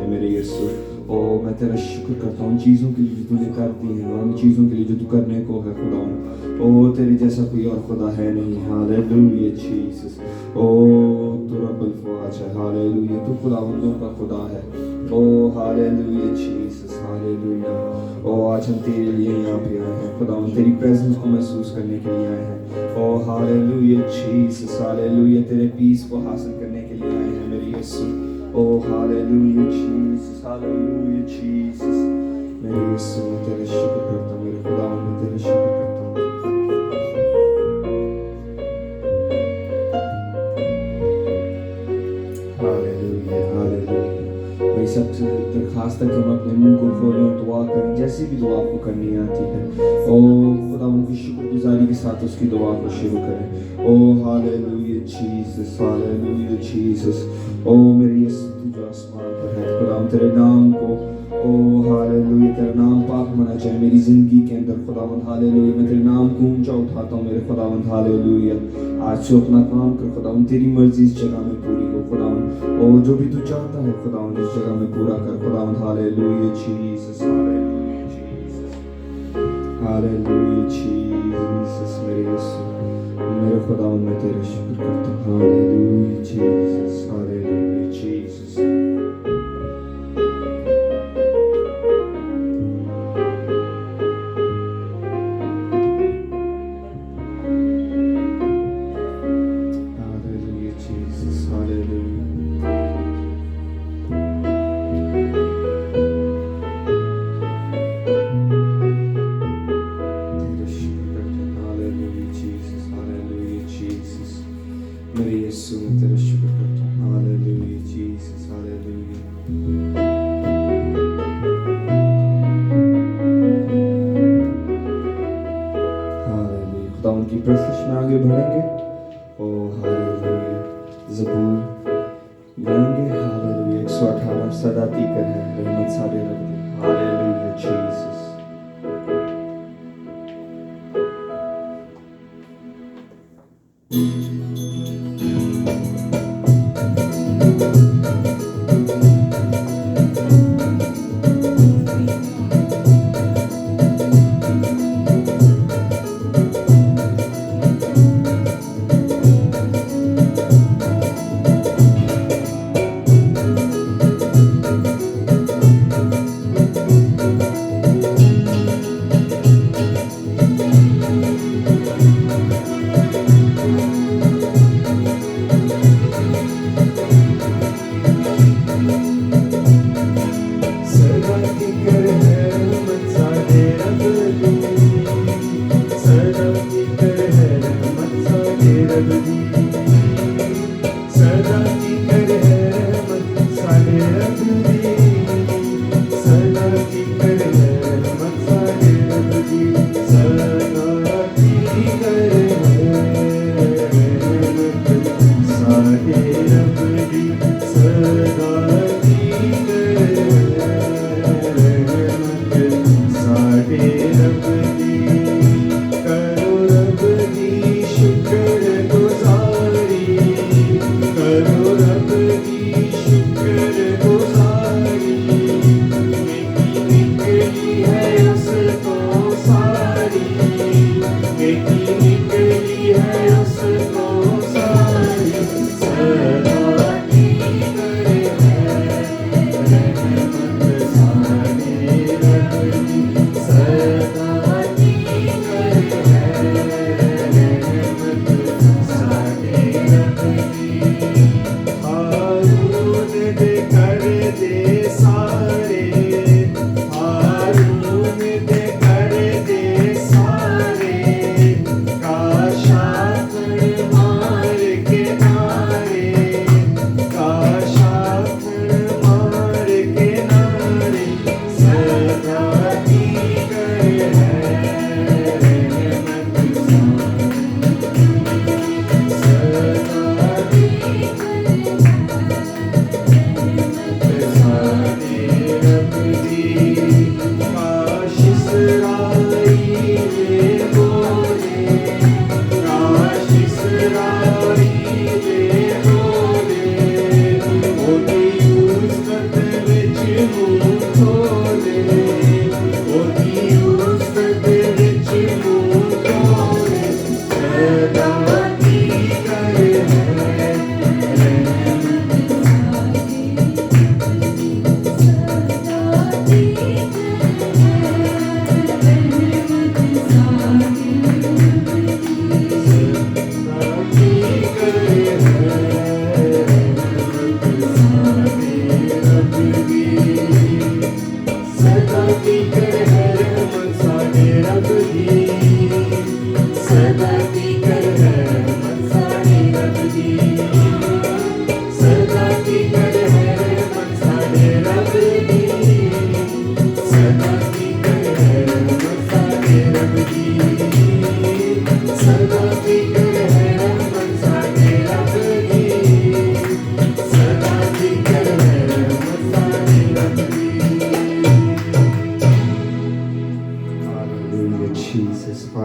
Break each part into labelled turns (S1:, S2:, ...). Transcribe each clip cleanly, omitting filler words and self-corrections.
S1: میرے یسوع. میں تیرا شکر کرتا ہوں ان چیزوں کے لیے جو تو نے کر دی ہیں اور ان چیزوں کے لیے جو تو کرنے کو ہے خداوند. تیرے جیسا کوئی اور خدا ہے نہیں. ہاللیلویا جیسس. تو رب الفواج ہے. ہاللیلویا تو خداوندوں کا خدا ہے. ہاللیلویا جیسس. ہاللیلویا. آج ہم تیرے لیے یہاں پہ آئے ہیں خداوند, تیری پریزنس کو محسوس کرنے کے لیے آئے ہیں. ہاللیلویا جیسس. ہاللیلویا. تیرے پیس کو حاصل کرنے کے لیے آئے ہیں میرے یسوع. ہاللیلویا جیسس. ہاللیلویا جیسس. میرے یسوع میں تیرا شکر کرتا ہوں, میرے خداوند میں تیرا شکر کرتا ہوں. ہاللیلویا. ہاللیلویا. میری سب سے درخواست ہے کہ ہم اپنے منہ کو کھولیں اور دعا کریں, جیسی بھی دعا آپ کو کرنی آتی ہے. خداوند کی شکر گزاری کے ساتھ اس کی دعا کو شروع کریں. ہاللیلویا جیسس. ہاللیلویا جیسس. میرے یسوع تو جو آسمان پر ہے خداوند تیرے نام کو ہاللیلویا تیرا نام پاک مانا جائے میری زندگی کے اندر خداوند. ہاللیلویا. میں تیرے نام کو اونچا اٹھاتا ہوں میرے خداوند. ہاللیلویا. آج سے اپنا کام کر خداوند, تیری مرضی اس جگہ میں پوری ہو خداوند. جو بھی تو چاہتا ہے خداوند اس جگہ میں پورا کر خداوند. ہاللیلویا جیسس. ہاللیلویا جیسس. ہاللیلویا جیسس. میرے یسوع میرے خداوند میں تیرا شکر کرتا ہوں. ہاللیلویا جیسس. ہاللیلویا جیسس.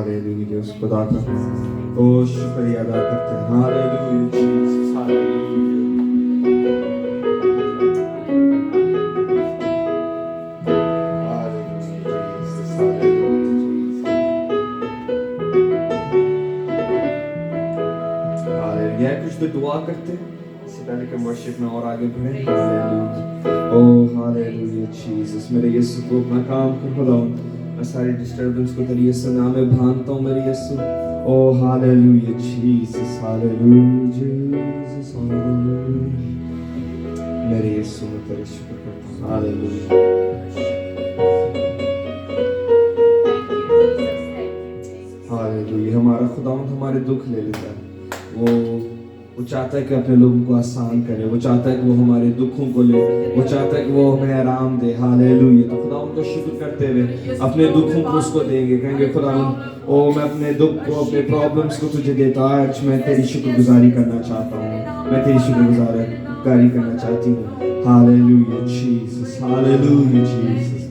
S1: हालेलुया उस खुदा का ओ शुक्रिया अदा करते हैं हालेलुया जीसस हालेलुया कुछ तो दुआ करते हैं इससे पहले कि वर्शिप में और आगे बढ़े हालेलुया ओ हालेलुया जीसस मेरे यीशु को अपना काम कर खुदावंद मैं सारी डिस्टर्बेंस को तेरे यीशु नाम में भानता हूँ मेरे यीशु ओ hallelujah Jesus hallelujah Jesus hallelujah मेरे यीशु मैं तेरे शुक्र करता हूँ हालेलुया हालेलुया हमारा खुदावंद हमारे दुख ले लेता है वो चाहता है कि अपने लोगों को आसान करे वो चाहता है कि वो हमारे दुखों को ले वो चाहता है कि वो हमें आराम दे हालेलुया तो खुदा उनको शुक्र करते हुए अपने दुखों को उसको देंगे कहेंगे खुदा ओ मैं अपने दुख को अपने प्रॉब्लम्स को तुझे देता आज मैं तेरी शुक्रगुजारी करना चाहता हूँ मैं तेरी शुक्रगुजारी करना चाहती हूँ hallelujah Jesus hallelujah Jesus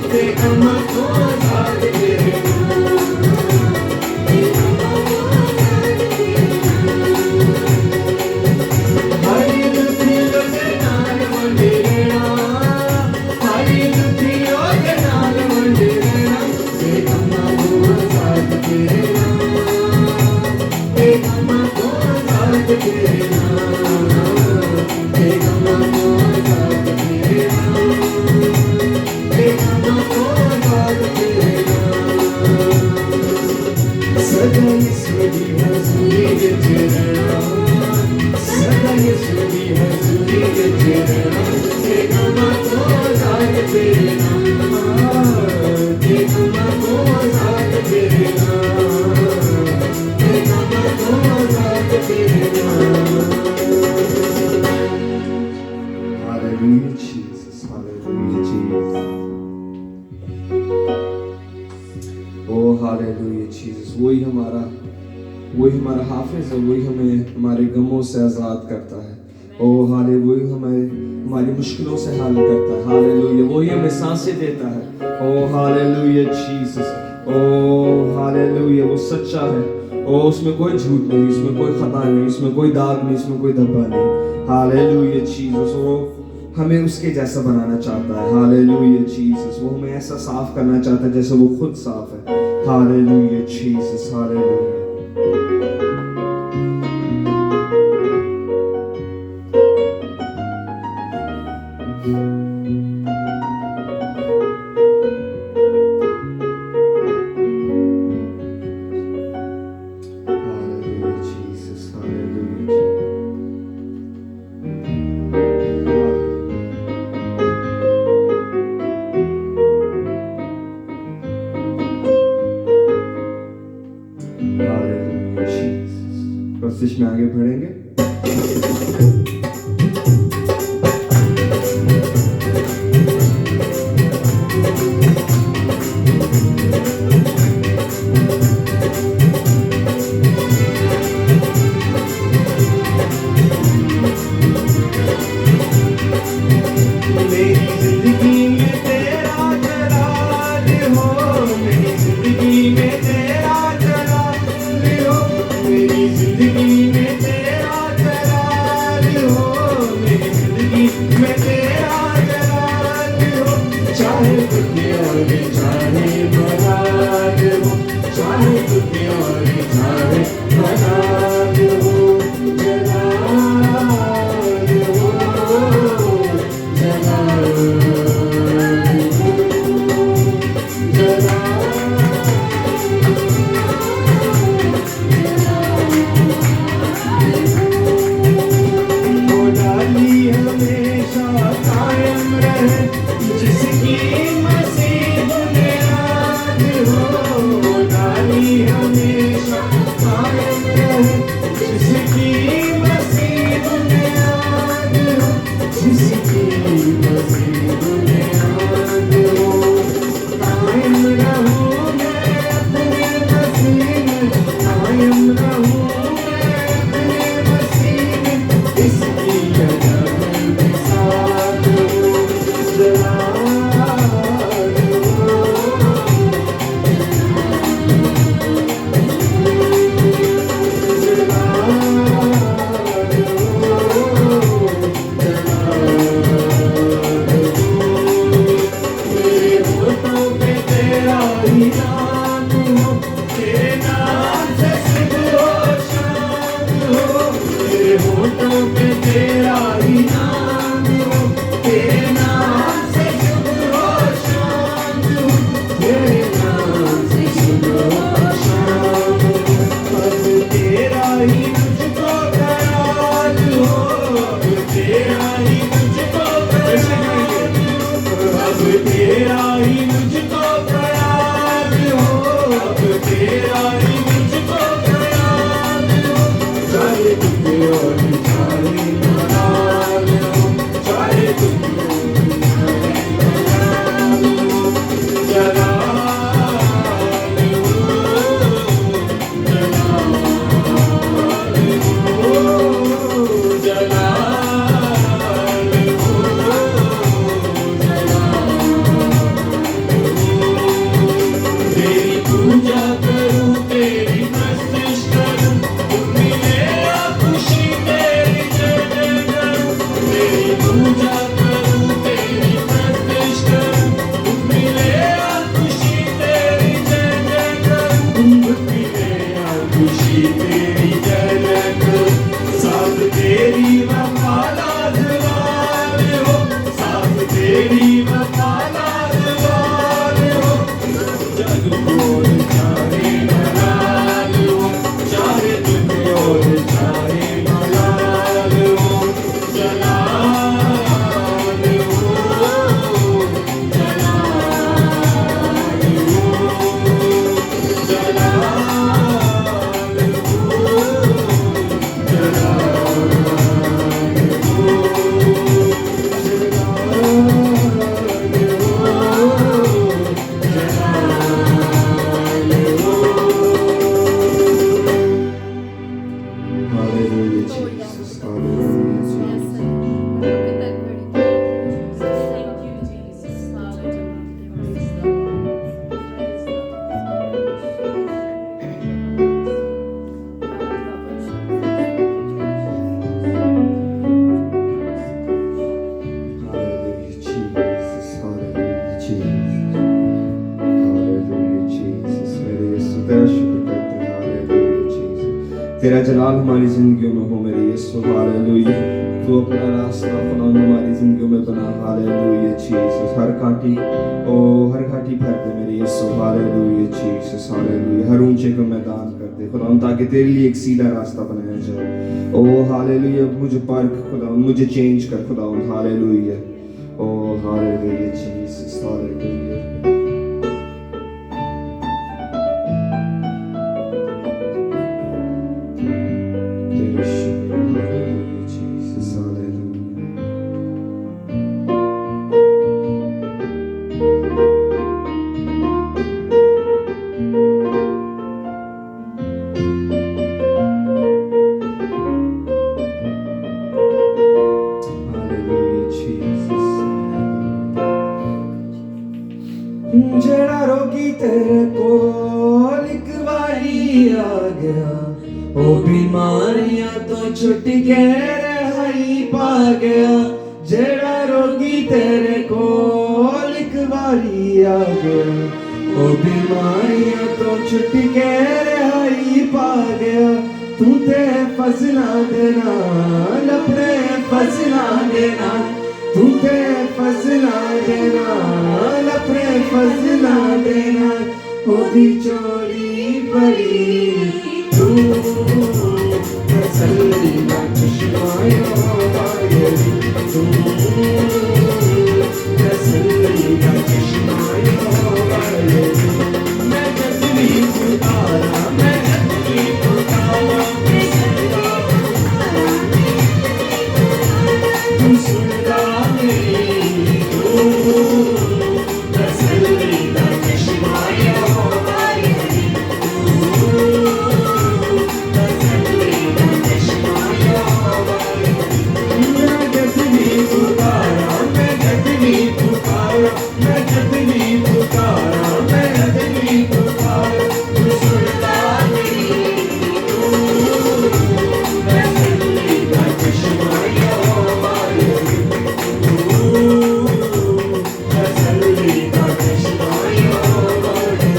S2: Take a
S1: Hallelujah, Jesus. Hallelujah, Jesus. Oh, hallelujah, Jesus. वही हमारा हाफिज है, वही हमें हमारे गमों से आज़ाद करता है. Oh, hallelujah, वही हमें हमारी मुश्किलों से हल करता है. Hallelujah, वही हमें सांसें देता है. Oh, hallelujah, Jesus. Oh, hallelujah, वो सच्चा है. Oh, उसमें कोई झूठ नहीं, उसमें कोई खता नहीं, उसमें कोई दाग नहीं, उसमें कोई धब्बा नहीं. Hallelujah, Jesus. वो हमें उसके जैसा बनाना चाहता है. Hallelujah, Jesus. वो हमें ऐसा साफ करना चाहता है जैसे वो खुद साफ है. Hallelujah, Jesus. Hallelujah. प्रस्तुति में आगे बढ़ेंगे. تیرا جلال ہماری زندگیوں میں ہو میرے یسوع، ہاللویہ۔ تو اپنا راستہ خداوند ہماری زندگیوں میں بنا، ہاللویہ جیسس۔ ہر کانٹی بھر دے میرے یسوع، ہاللویہ جیسس، ہاللویہ۔ ہر اونچے کو میدان کر دے خداوند، تاکہ تیرے لیے ایک سیدھا راستہ بنایا جائے۔ او ہاللویہ، مجھے پرکھ خداوند، مجھے چینج کر خداوند، ہاللویہ۔ او ہاللویہ جیسس، ہاللویہ۔ جڑا روگی تیرے کول ایک باری آ گیا، او بیماریاں تو چھٹ کے رہائی پا گیا۔ جڑا روگی تیرے کول ایک باری آ گیا، او بیماریاں تو چھٹ کے رہائی پا گیا۔ تو تے فضلاں دے نال اپنے فضلاں دے نال، تو تے فضلاں دے نال اپنے فضلاں دے نال، اودی چوری بڑی تو تسلی دا چشمائے ہوائے، تو تسلی دا چشمائے ہوائے۔ میں جب بھی پکارا، میں جب بھی پکارا، تو سنتا میری، تو تسلی دا چشمائے ہوائے، تسلی دا چشمائے ہوائے۔ میں جب بھی پکارا، میں جب بھی پکارا، میں جب بھی پکارا، میں جب بھی پکارا، تو سنتا میری، تو تسلی دا چشمائے ہوائے، تسلی دا چشمائے ہوائے۔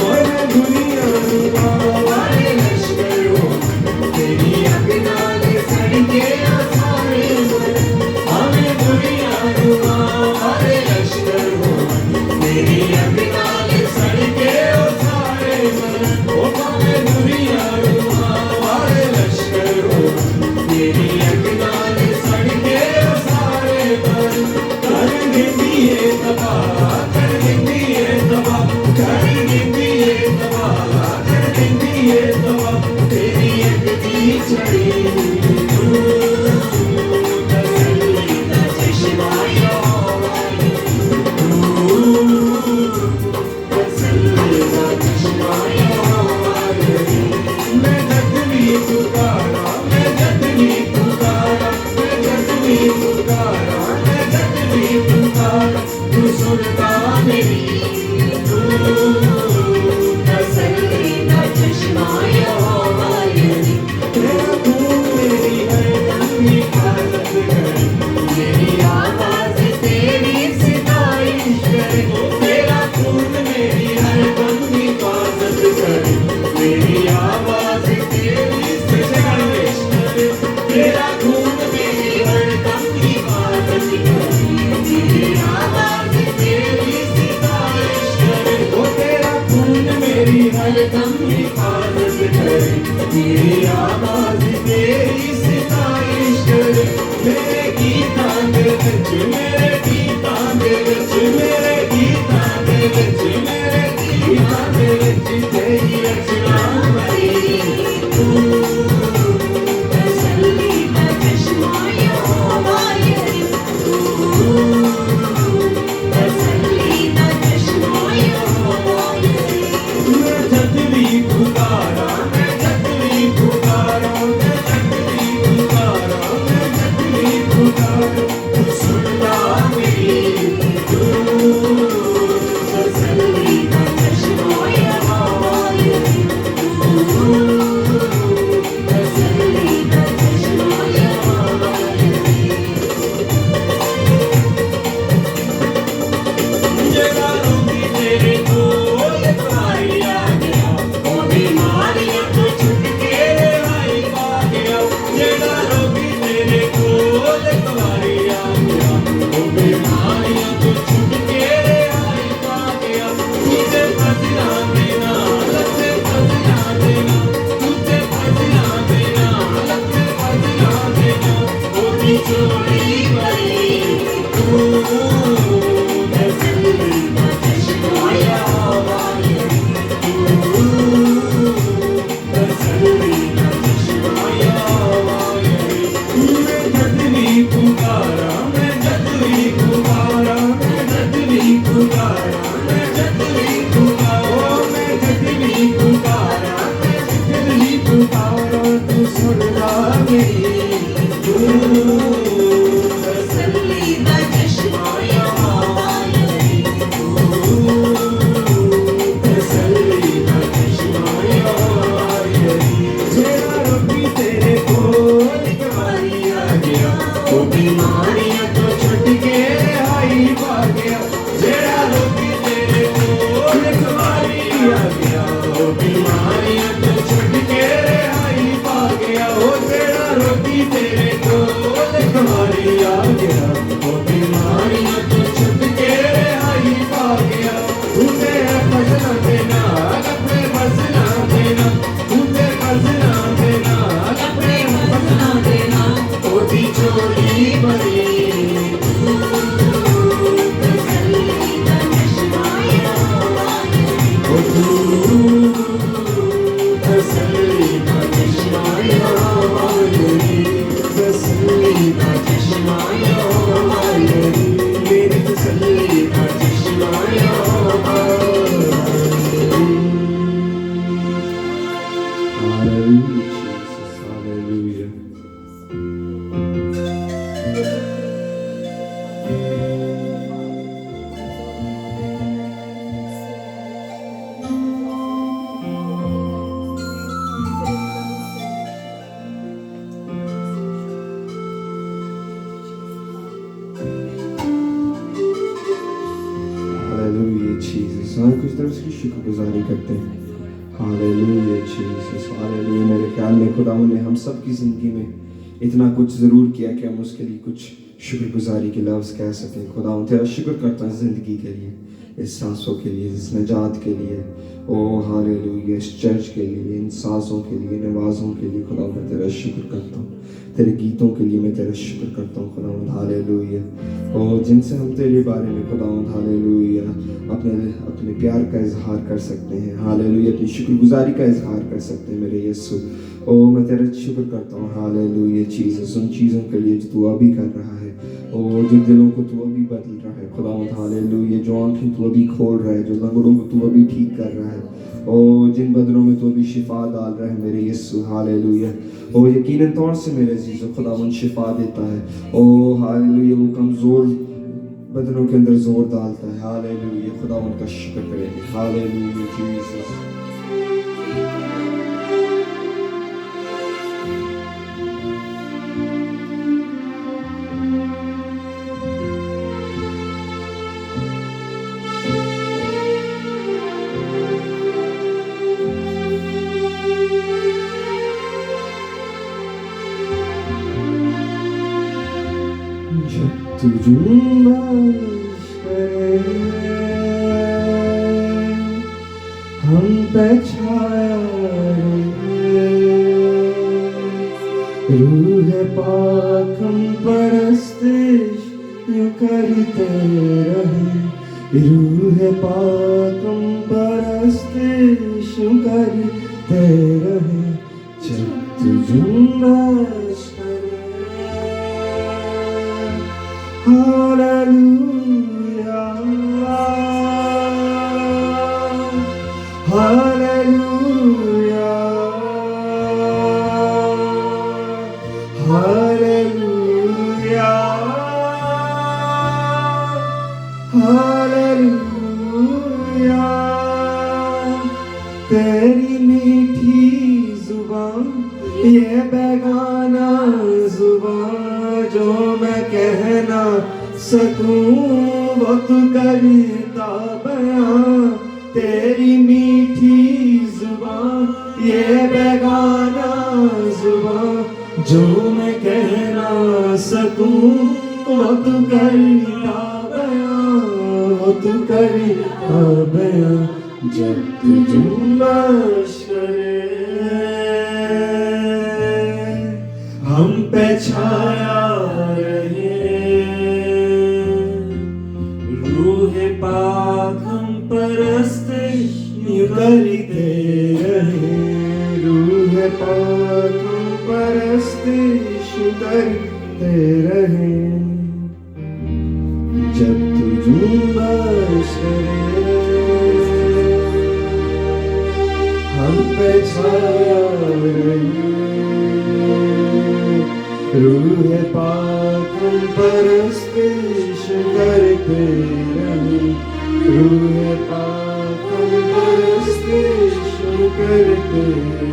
S1: اور میں دنیا والے لشکر ہوں، تیری اگ نال سڑ کے سارے مر۔ ہمیں دنیا والے لشکر ہوں، تیری اگ نال سڑ کے سارے مر۔ او ہمیں دنیا والے لشکر ہوں، تیری اگ نال سڑ کے سارے مر۔ کر دیندی ہے تباہ، کر دیندی ہے تباہ، کر دیندی ہے تباہ، کر دیندی ہے تباہ، تیری اگ دی چڑھی۔ تسلی دا چشمائے ہوائے، تسلی دا چشمائے ہوائے۔ میں جب بھی پکارا، میں جب بھی پکارا، میں جب بھی پکارا، میں جب بھی پکارا، تو سنتا میری، تو تسلی دا چشمائے ہوائے۔ تیرا خون میری ہر دم حفاظت کرے، میری آواز تیری ستائش کرے۔ تیرا خون میری ہر دم حفاظت کرے، میری آواز تیری ستائش کرے۔ تیرا خون میری ہر دم حفاظت کرے، میری آواز تیری ستائش کرے۔ وہ تیرا خون میری ہر دم حفاظت کرے، میری آواز تیری ستائش کرے۔ میرے گیتاں دے وچ، میرے گیتاں دے وچ، میرے گیتاں دے وچ، میرے گیتاں دے وچ تیری رچنا بھری۔ تسلی دا چشمائے ہوائے، تسلی دا چشمائے ہوائے۔ میں جب بھی پکارا، میں جب بھی پکارا، سارے کچھ طرح اس کی شکر گزاری کرتے ہیں. ہاللیلویا جیسس ہاللیلویا. میرے خیال میں خداوند نے ہم سب کی زندگی میں اتنا کچھ ضرور کیا کہ ہم اس کے لیے کچھ شکر گزاری کے لفظ کہہ سکیں. خداوند تیرا شکر کرتا ہوں زندگی کے لیے, اس سانسوں کے لیے, اس نجات کے لیے, او ہاللیلویا, اس چرچ کے لیے, ان سازوں کے لیے, نوازوں کے لیے. خداوند میں تیرا شکر کرتا ہوں, تیرے گیتوں کے لیے میں تیرا شکر کرتا ہوں خداوند. ہاللیلویا. اور جن سے ہم تیرے بارے میں خداوند ہاللیلویا اپنے پیار کا اظہار کر سکتے ہیں. ہاللیلویا. اپنی شکر گزاری کا اظہار کر سکتے ہیں میرے یسوع. او میں تیرا شکر کرتا ہوں ہاللیلویا جیسس ان چیزوں کے لیے جو تو ابھی کر رہا ہے, اور جو دلوں کو تو ابھی بدل رہا ہے خداوند. ہاللیلویا. جو آنکھیں تو ابھی کھول رہا ہے, جو لنگڑوں کو تو ابھی ٹھیک کر رہا ہے, اور جن بدنوں میں تو ابھی شفا ڈال رہا ہے میرے یسوع. ہاللیلویا. اور یقیناً طور سے میرے عزیزو خداوند شفا دیتا ہے. او ہاللیلویا. وہ کمزور بدنوں کے اندر زور ڈالتا ہے. ہاللیلویا. خداوند کا شکر کریں گے. ہاللیلویا جیسس. تو جنبش کرے ہم پہ چھایا رہے, روح پاک ہم پرستش یوں کرتے رہے, روح پاک ہم پرستش یوں کرتے رہے. جب تو جنبش Hallelujah, Hallelujah, Hallelujah, Hallelujah. تیری میٹھی زبان یہ بیگانہ زبان جو میں کہنا سکوں وہ تو کرتا بیان. تیری میٹھی زبان یہ بیگانہ زبان جو میں کہنا سکوں وہ تو کرتا بیان, وہ تو کرتا بیان. جب تو جنبش کرے ہم پہ چھایا رہے, روح پاک ہم پرستش یوں کرتے رہے, روح پاک ہم پرستش یوں کرتے رہے. جب تو جنبش کرے ہم پہ چھایا رہے, روح پاک ہم پرستش کرتے رہے, روح پاک ہم پرستش کرتے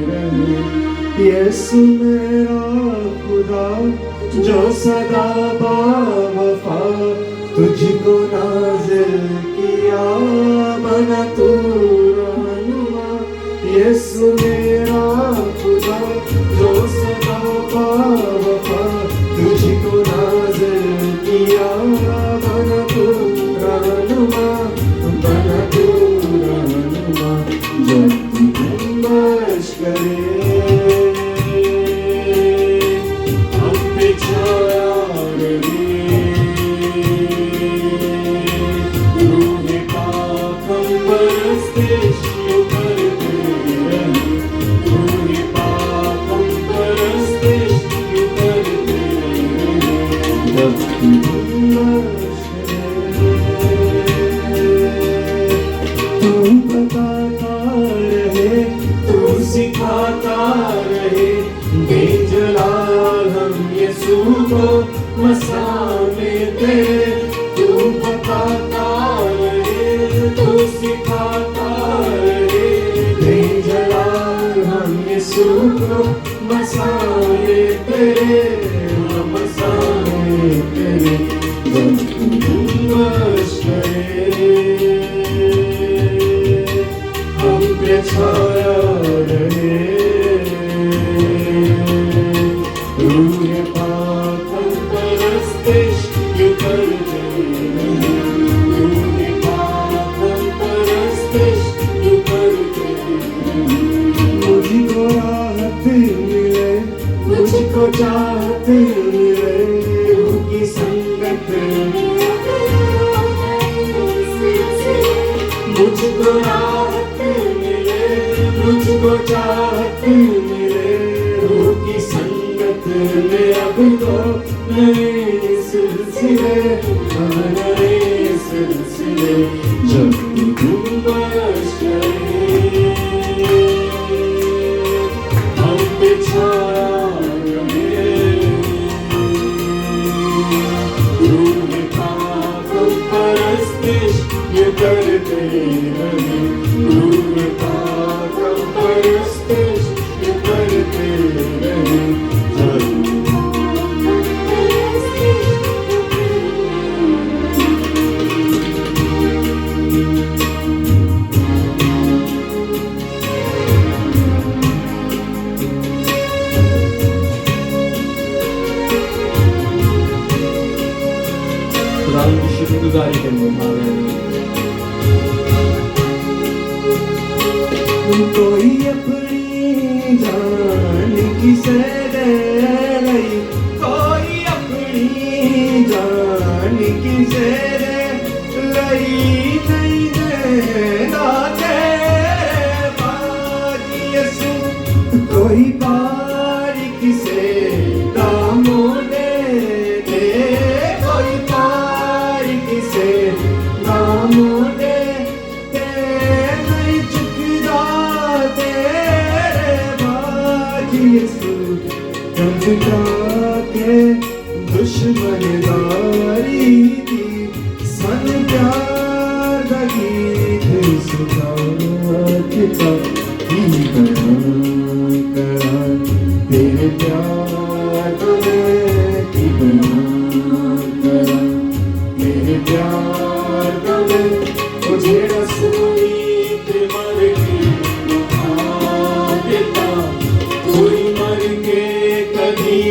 S1: رہے. یسوع میرا خدا جو سدا با وفا تجھ کو نازل کیا بنا تو رہنما. یسوع میرا خدا جو سدا با وفا تجھ کو نازل کیا بنا تو رہنما, بنا تو رہنما. جب تو جنبش کرے ہم پہ چھایا رہے, روح پاک ہم پرستش یوں کرتے رہے, روح پاک ہم پرستش یوں کرتے رہے. جب تو جنبش تو بتاتا رہے, تو سکھاتا رہے, بے جلال ہم یسوع کو مسامع تیرے. تو بتاتا رہے, تو سکھاتا رہے, بے جلال ہم یسوع کو مسامع تیرے, مسامع تیرے. جب تو جنبش کرے ਤੇ ਛਾਇਆ ਰਹੇ रूह पाक परस्तिश क्यों करते नहीं रूह पाक परस्तिश क्यों करते नहीं मुझको राहत मिले मुझको चाहत मिले रूह की संगत मुझको राहत मिले मुझको चाहत मिले रूह की संगत में अब तो नए सिलसिले नए सिलसिले जब तुम बरस गए हम पे छाया रहे रूह पाक परस्तिश ये करते रहे रूह पाक परस्तिश ये करते रहे खुदावंद की शुक्रगुजारी करें कोई अपनी जान किसे दे लई कोई अपनी जान किसे दे लई नहीं देना तेरे बाकी यसु कोई पार किसे दामों दे दे कोई पार किसे दामों दे नहीं चुकदा तेरे बाकी यसु गंगा के दुश्मनदारी दी सन प्यार दा गीत सुनाता की बयान करा तेरे प्यार दा मैं की बयान करा तेरे प्यार दा मैं ओ जेड़ा सोई ते मर के वफा देता कोई मर के कभी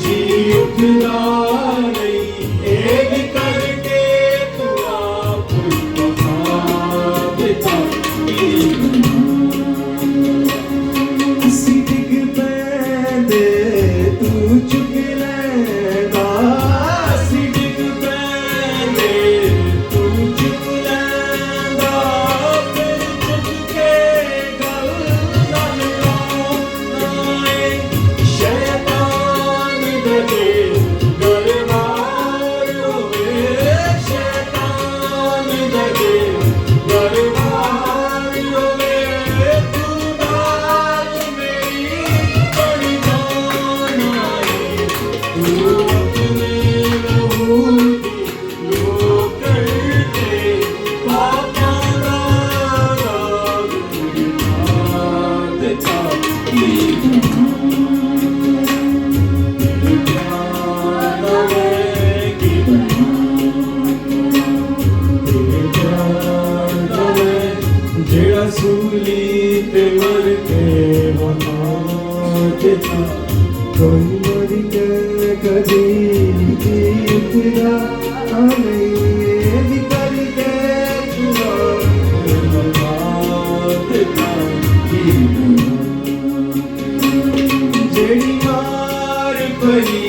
S1: जी उठदा नहीं एक करके तू आप वफा देता किसी डिग पैंदे तू चुक लैंदा सी डिग पैंदे तू चुक लैंदा फिर चुक के गल नाल लाए शैतान दे गल मार होवे शैतान दे गल मार होवे तू दाल मेरी बड़ी जान आई तू अपने लहू की लो करके पापा दाग मिटा देता जेड़ा सूली ते मर के वफा देता कोई मर के कभी जीतदा नहीं ये भी करके तू वफा देता जेड़ी मार पई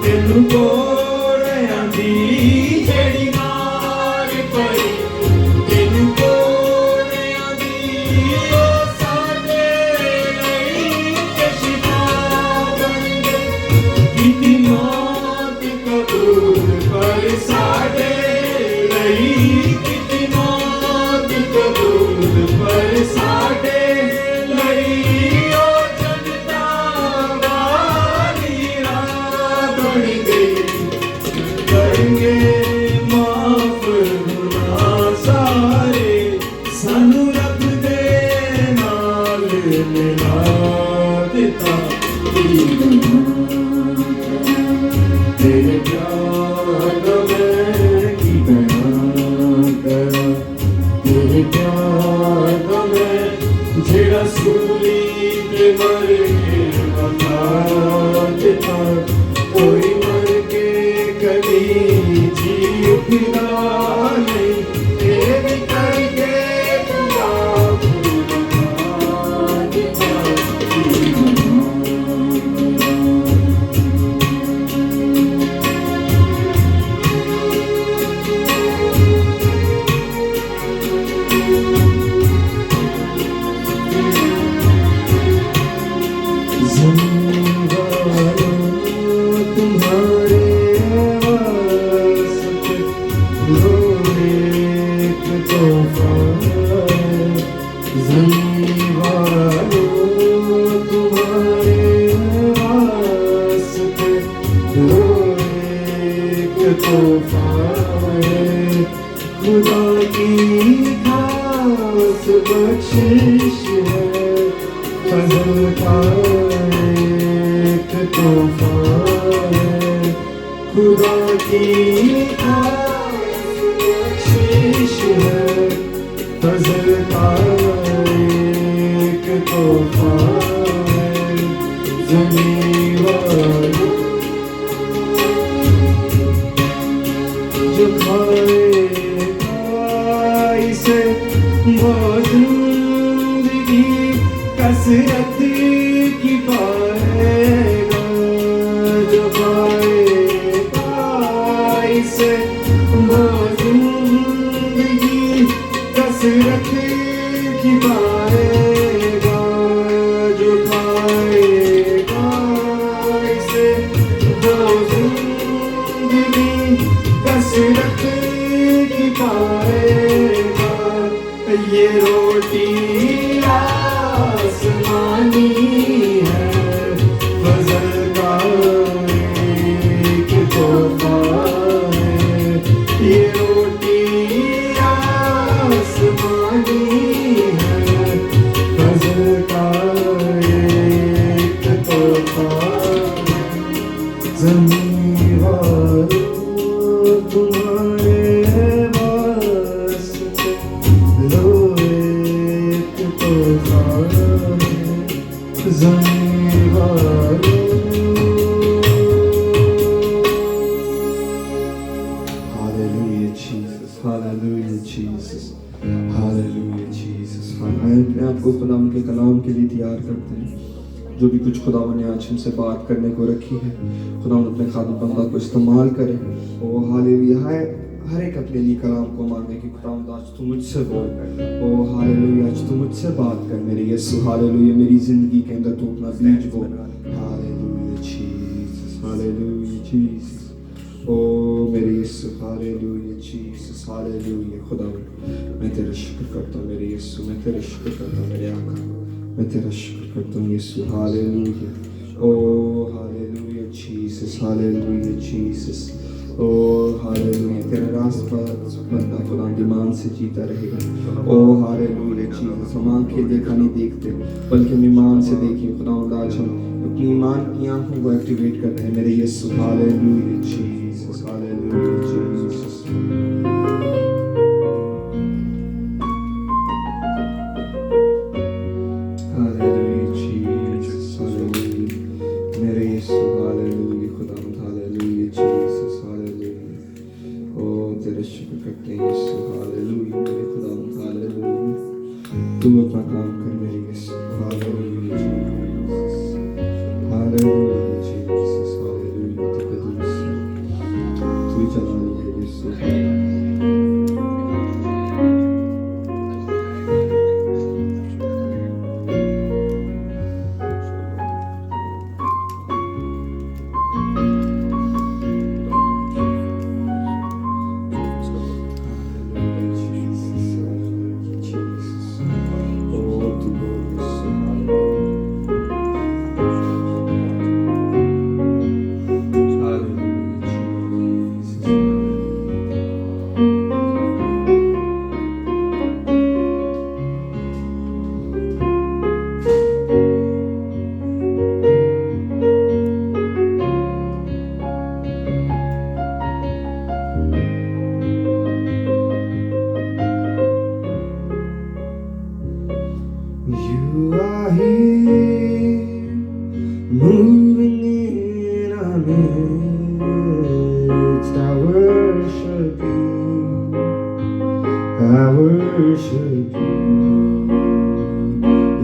S1: तेनू कोड़ आंदी जेड़ी मार पई तेनू कोड़ आंदी ओ साडे लई ते शिफा बन जी उठना नहीं, ये भी करके खुदा की खास बख्शिश है, फजल का एक तोहफा है। खुदा की खास बख्शिश है, फजल का एक तोहफा है। ज़मीं वालों जो खाएगा इसे वो जिंदगी कसरत की पाएगा। जो खाएगा इसे वो जिंदगी कसरत की पाएगा। जो खाएगा इसे वो जिंदगी कसरत की पाएगा। ये रोटी आसमानी है, फजल का एक तोहफा है। ये रोटी आसमानी है, फजल का एक तोहफा है। ज़मीं वालों तुम्हारे वास्ते लो एक तोहफा है। ज़मीं वालों Hallelujah Jesus, Hallelujah Jesus, Hallelujah Jesus। आइए अपने आप को खुदा के कलाम के लिए तैयार करते हैं। जो भी कुछ खुदा ने आज हमसे बात करने को रखी है, खुदा अपने खादम बंदा को इस्तेमाल करे। ओ हालेलुया, हर एक अपने लिए कलाम को मांगे कि खुदा आज तू मुझसे बोल। ओ हालेलुया, आज तू मुझसे बात कर मेरे यीशु। हालेलुया, मेरी जिंदगी के अंदर तू अपना बीज बो। Hallelujah Jesus, hallelujah Jesus. ओ मेरे यीशु, हालेलुया जीसस, हालेलुया। खुदा मैं तेरा शुक्र करता हूँ मेरे यीशु, मैं तेरा शुक्र करता हूँ मेरे आका, मैं तेरा शुक्र करता हूँ यीशु। हालेलुया, ओ हालेलुया जीसस, हालेलुया जीसस। ओ हालेलुया, तेरा रास्ता बंदा खुदा ईमान से जीता रहेगा। ओ हालेलुया जीसस। हम आंखें देखा नहीं देखते, बल्कि हम ईमान से देखें। खुदा आज हम अपनी ईमान की आंखों को एक्टिवेट करते हैं मेरे Yeshu. Hallelujah Jesus, hallelujah Jesus. तुम अपना काम कर मेरे Yeshu. Hallelujah Jesus, hallelujah Jesus, hallelujah. तू कदूस है, तू चला लिया Yeshu. I worship you.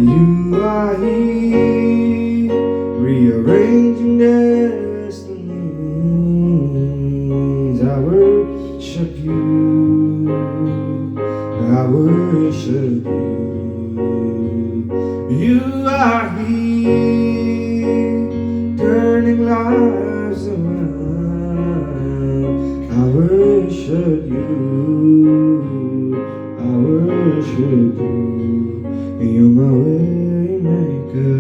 S1: You are here, rearranging destinies. I worship you. I worship you. You are here, turning lives around. I worship you. I worship you. You're my way maker,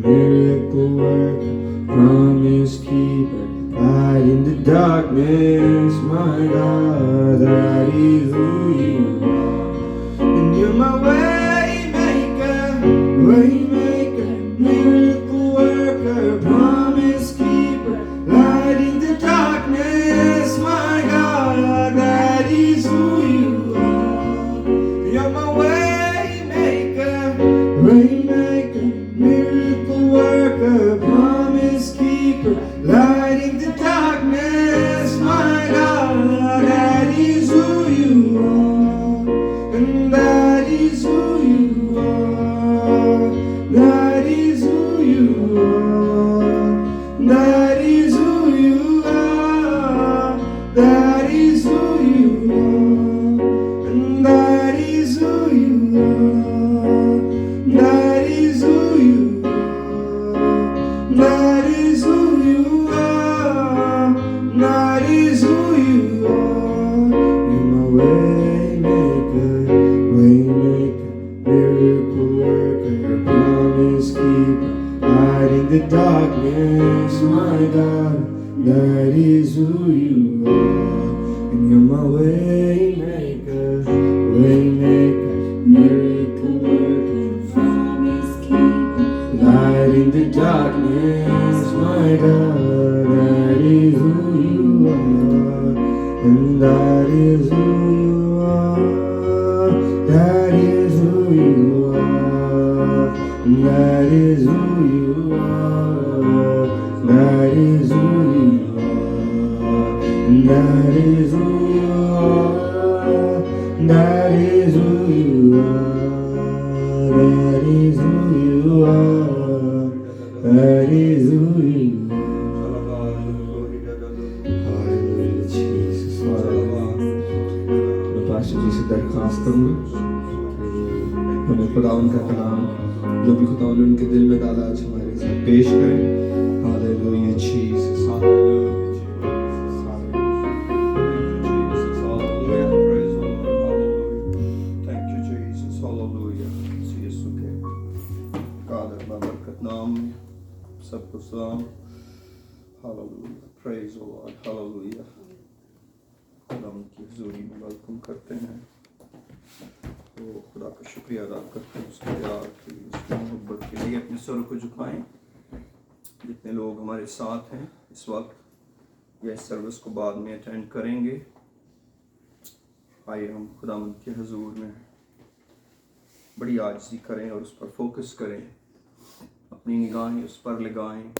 S1: miracle worker, promise keeper, light in the darkness, my God, that is who you are. And you're my way maker, miracle worker, promise keeper, light in the darkness, my God, that is who you are. You're my way maker, miracle worker, promise keeper, light in the darkness, my God, that is who you are, and that is who you are, that is who you are, that is who you are, that is who you are, and that is who you are, that is who you are, that is who you are, that is who you are. You're my way maker, miracle worker, promise keeper, light in the darkness, my God, that is who you are. And you're my way maker, miracle worker, promise keeper, light in the darkness, my God, that is who you are, and that is who you are, that is who you are, and that is who you are, that is who you are, and that is who you are, that is who you are, that is who you are, that is who you are. Hallelujah, Jesus. मैं pastor जी से दरख्वास्त करूँगा हमें खुदावंद का कलाम जो भी खुदावंद ने उनके दिल में डाला आज हमारे साथ पेश करें. Hallelujah, Jesus.
S2: सबको सलाम. Hallelujah, praise the lord, hallelujah. खुदा उनकी हुजूरी में वेलकम करते हैं. तो खुदा का शुक्रिया अदा करते हैं उसके प्यार के लिए, उसकी मोहब्बत के लिए. अपने सरों को झुकाएं. जितने लोग हमारे साथ हैं इस वक्त या इस सर्विस को बाद में अटेंड करेंगे, आइए हम खुदा उनके हुजूर में बड़ी आजिज़ी करें और उस पर फोकस करें. अपनी निगाहें उस पर लगाएं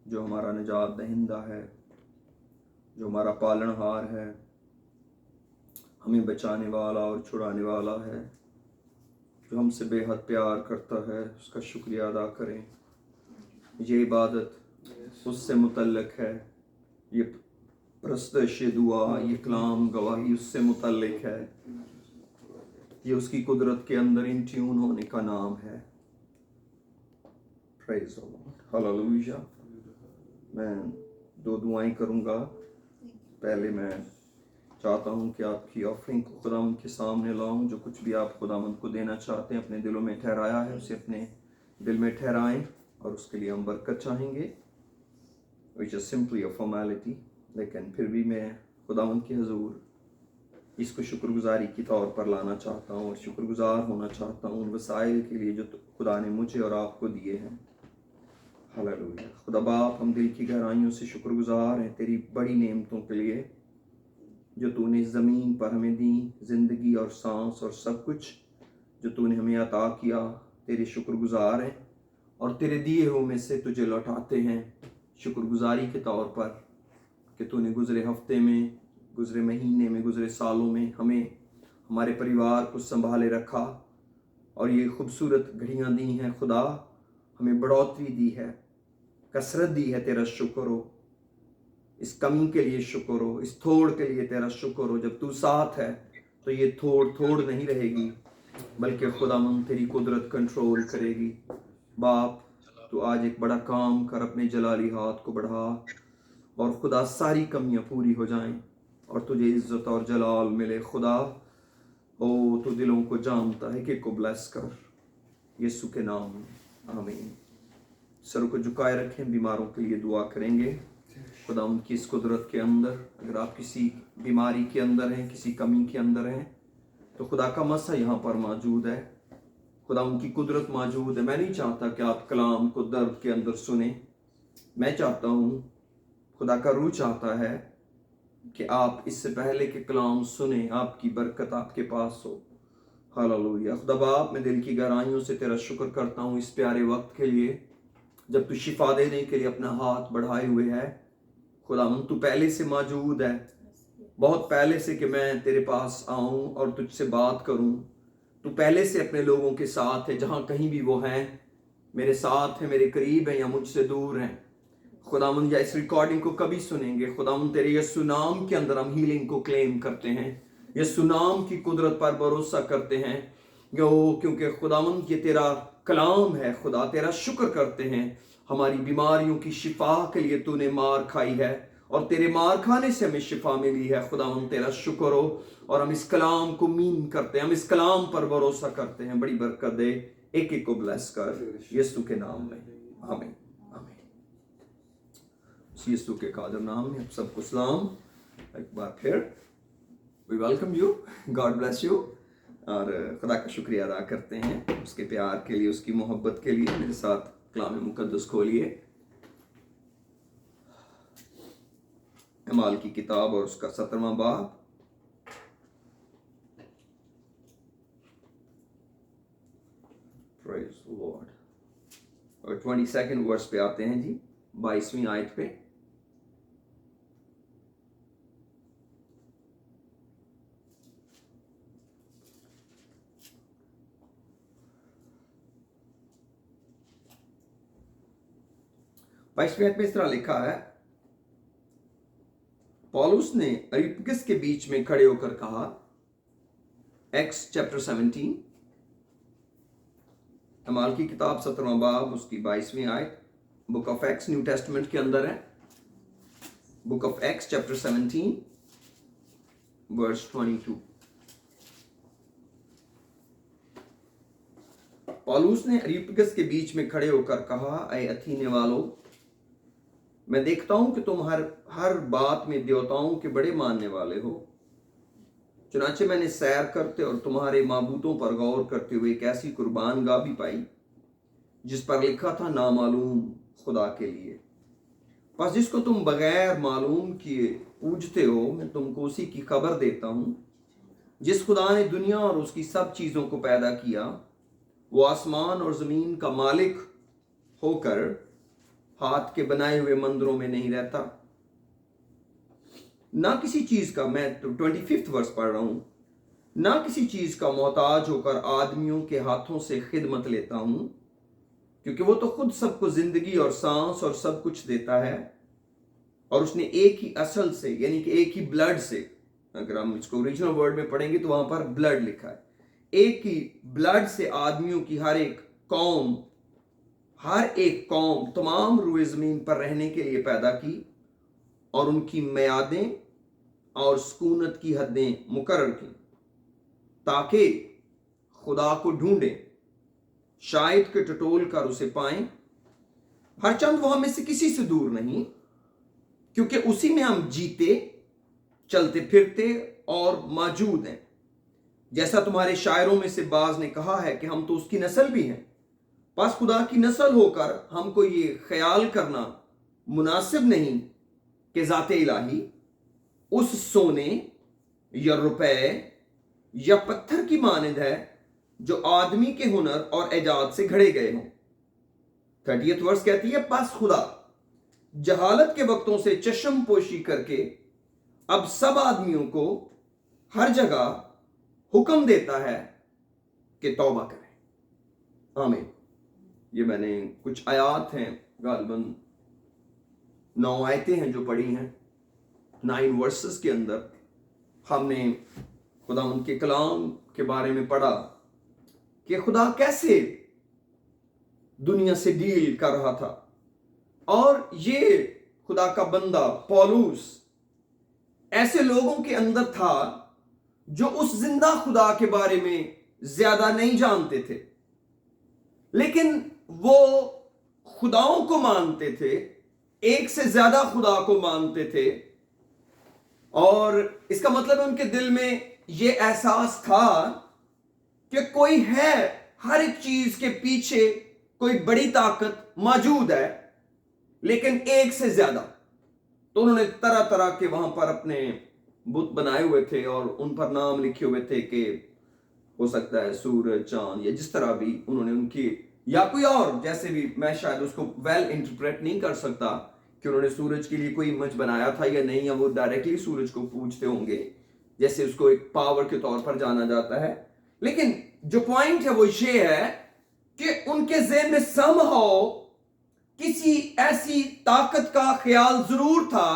S2: जो हमारा निजात दहिंदा है, जो हमारा पालनहार है, हमें बचाने वाला और छुड़ाने वाला है, जो हमसे बेहद प्यार करता है. उसका शुक्रिया अदा करें. ये इबादत उससे मुतल्लिक है, ये प्रस्तश, ये दुआ, ये कलाम गवाही उससे मुतल्लिक है. ये उसकी कुदरत के अंदर इन ट्यून होने का नाम है. Praise the Lord. Hallelujah. मैं 2 दुआएं करूँगा. पहले मैं चाहता हूँ कि आपकी ऑफरिंग को खुदावंद के सामने लाऊं. जो कुछ भी आप खुदावंद को देना चाहते हैं, अपने दिलों में ठहराया है, उसे अपने दिल में ठहराएं और उसके लिए हम बरकत चाहेंगे. which is simply a formality. लेकिन फिर भी मैं खुदावंद के हुजूर इसको शुक्रगुजारी के तौर पर लाना चाहता हूँ और शुक्रगुजार होना चाहता हूँ उन वसाइल के लिए जो खुदा ने मुझे और आपको दिए हैं. हालेलुया. खुदा बाप, हम दिल की गहराइयों से शुक्रगुजार हैं तेरी बड़ी नेमतों के लिए जो तूने ज़मीन पर हमें दी, ज़िंदगी और सांस और सब कुछ जो तूने हमें अता किया. तेरे शुक्रगुजार हैं और तेरे दिए हुए में से तुझे लौटाते हैं शुक्रगुजारी के तौर पर कि तूने गुज़रे हफ्ते में गुजरे महीने में, गुजरे सालों में हमें, हमारे परिवार को संभाले रखा और ये खूबसूरत घड़ियाँ दी हैं खुदा, हमें बढ़ोतरी दी है, कसरत दी है, तेरा शुक्र हो। इस कमी के लिए शुक्र हो, इस थोड़ के लिए तेरा शुक्र हो। जब तू साथ है तो ये थोड़ थोड़ नहीं रहेगी, बल्कि खुदावंद तेरी कुदरत कंट्रोल करेगी। बाप तू आज एक बड़ा काम कर, अपने जलाली हाथ को बढ़ा और खुदा सारी कमियां पूरी हो जाएं और तुझे इज्जत और जलाल मिले। खुदा ओ तू दिलों को जानता है कि को ब्लेस कर, यीशु के नाम में आमीन। सर को झुकाए रखें, बीमारों के लिए दुआ करेंगे। खुदा उनकी इस कुदरत के अंदर, अगर आप किसी बीमारी के अंदर हैं, किसी कमी के अंदर हैं, तो खुदा का मसा यहाँ पर मौजूद है, खुदा उनकी कुदरत मौजूद है। मैं नहीं चाहता कि आप कलाम को दर्द के अंदर सुने, मैं चाहता हूँ, खुदा का रूह चाहता है कि आप इससे पहले कि कलाम सुने, आपकी बरकत आपके पास हो। हालेलुया। खुदा बाप, मैं दिल की गहराइयों से तेरा शुक्र करता हूँ इस प्यारे वक्त के लिए, जब तू शिफा देने के लिए अपना हाथ बढ़ाए हुए है। खुदावंद तू पहले से मौजूद है, बहुत पहले से कि मैं तेरे पास आऊं और तुझसे बात करूं। तू पहले से अपने लोगों के साथ है, जहां कहीं भी वो हैं, मेरे साथ है, मेरे करीब है या मुझसे दूर हैं। खुदावंद या इस रिकॉर्डिंग को कभी सुनेंगे, खुदावंद तेरे यीशु नाम के अंदर हम हीलिंग को क्लेम करते हैं, यीशु नाम की कुदरत पर भरोसा करते हैं, क्योंकि खुदावंद ये तेरा कलाम है। खुदा तेरा शुक्र करते हैं, हमारी बीमारियों की शिफा के लिए तूने मार खाई है और तेरे मार खाने से हमें शिफा मिली है। खुदावंद तेरा शुक्र हो और हम इस कलाम को मीन करते हैं, हम इस कलाम पर भरोसा करते हैं। बड़ी बरकत दे, एक एक को ब्लेस कर, यीशु के नाम में आमीन आमीन। यीशु के कादर नाम में आप सबको सलाम। एक बार फिर we welcome you, God bless you, और खुदा का शुक्रिया अदा करते हैं उसके प्यार के लिए, उसकी मोहब्बत के लिए। मेरे साथ कलाम मुकद्दस खोलिए, अमाल की किताब और उसका 17वां बाब। Praise the Lord. और 22वें वर्स पे आते हैं जी, 22वीं आयत पे। आयत में इस तरह लिखा है, पौलुस ने अरियुपगुस के बीच में खड़े होकर कहा, एक्स चैप्टर 17, अमाल की किताब 17वां बाब उसकी 22वीं आयत, book of Acts New Testament के अंदर है। Book of Acts chapter 17 verse 22। पौलुस ने अरियुपगुस के बीच में खड़े होकर कहा, ऐ अथीने वालों, मैं देखता हूं कि तुम हर बात में देवताओं के बड़े मानने वाले हो। चुनाचे मैंने सैर करते और तुम्हारे माबूदों पर गौर करते हुए एक ऐसी कुर्बान गाह भी पाई जिस पर लिखा था नामालूम खुदा के लिए। बस जिसको तुम बगैर मालूम किए पूजते हो, मैं तुमको उसी की खबर देता हूं। जिस खुदा ने दुनिया और उसकी सब चीजों को पैदा किया, वो आसमान और जमीन का मालिक होकर हाथ के बनाए हुए मंदिरों में नहीं रहता, ना किसी चीज का, मैं 25वां वर्स पढ़ रहा हूं, ना किसी चीज का मोहताज होकर आदमियों के हाथों से खिदमत लेता हूं, क्योंकि वो तो खुद सबको जिंदगी और सांस और सब कुछ देता है, और उसने एक ही असल से, यानी कि एक ही ब्लड से, अगर हम इसको ओरिजिनल वर्ड में पढ़ेंगे तो वहां पर ब्लड लिखा है, एक ही ब्लड से आदमियों की हर एक कौम तमाम रूए जमीन पर रहने के लिए पैदा की और उनकी मियादें और सुकूनत की हदें मुकर्रर की, ताकि खुदा को ढूंढें, शायद के टटोल कर उसे पाएं। हरचंद वो हमें से किसी से दूर नहीं, क्योंकि उसी में हम जीते, चलते फिरते और मौजूद हैं। जैसा तुम्हारे शायरों में से बाज ने कहा है कि हम तो उसकी नस्ल भी हैं। बस खुदा की नस्ल होकर हमको ये ख्याल करना मुनासिब नहीं कि ज़ाते इलाही उस सोने या रुपए या पत्थर की मानद है जो आदमी के हुनर और एजाद से घड़े गए हों। 30वां वर्स कहती है, बस खुदा जहालत के वक्तों से चश्म पोशी करके अब सब आदमियों को हर जगह हुक्म देता है कि तौबा करें। आमीन। ये मैंने कुछ आयात हैं, गालिबन 9 आयतें हैं जो पढ़ी हैं, 9 वर्सेस के अंदर हमने खुदा उनके कलाम के बारे में पढ़ा कि खुदा कैसे दुनिया से डील कर रहा था। और ये खुदा का बंदा पौलुस ऐसे लोगों के अंदर था जो उस जिंदा खुदा के बारे में ज्यादा नहीं जानते थे, लेकिन वो खुदाओं को मानते थे, एक से ज्यादा खुदा को मानते थे। और इसका मतलब उनके दिल में ये एहसास था कि कोई है, हर एक चीज के पीछे कोई बड़ी ताकत मौजूद है, लेकिन एक से ज्यादा। तो उन्होंने तरह तरह के वहां पर अपने बुत बनाए हुए थे और उन पर नाम लिखे हुए थे कि हो सकता है सूरज, चांद, या जिस तरह भी उन्होंने उनकी, या कोई और जैसे भी, मैं शायद उसको वेल इंटरप्रेट नहीं कर सकता कि उन्होंने सूरज के लिए कोई इमेज बनाया था या नहीं, या वो डायरेक्टली सूरज को पूजते होंगे जैसे उसको एक पावर के तौर पर जाना जाता है। लेकिन जो पॉइंट है वो ये है कि उनके ज़हन में समहाउ किसी ऐसी ताकत का ख्याल जरूर था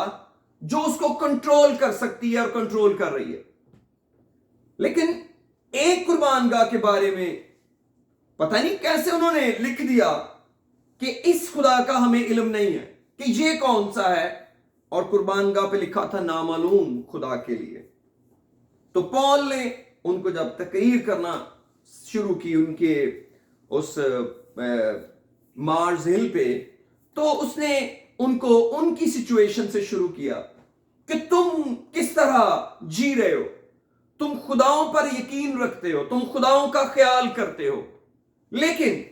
S2: जो उसको कंट्रोल कर सकती है और कंट्रोल कर रही है। लेकिन एक कुर्बानगाह के बारे में पता नहीं कैसे उन्होंने लिख दिया कि इस खुदा का हमें इल्म नहीं है कि ये कौन सा है, और कुर्बानगाह पे लिखा था नामालूम खुदा के लिए। तो पौल ने उनको जब तकरीर करना शुरू की उनके उस मार्स हिल पे, तो उसने उनको उनकी सिचुएशन से शुरू किया कि तुम किस तरह जी रहे हो, तुम खुदाओं पर यकीन रखते हो, तुम खुदाओं का ख्याल करते हो, लेकिन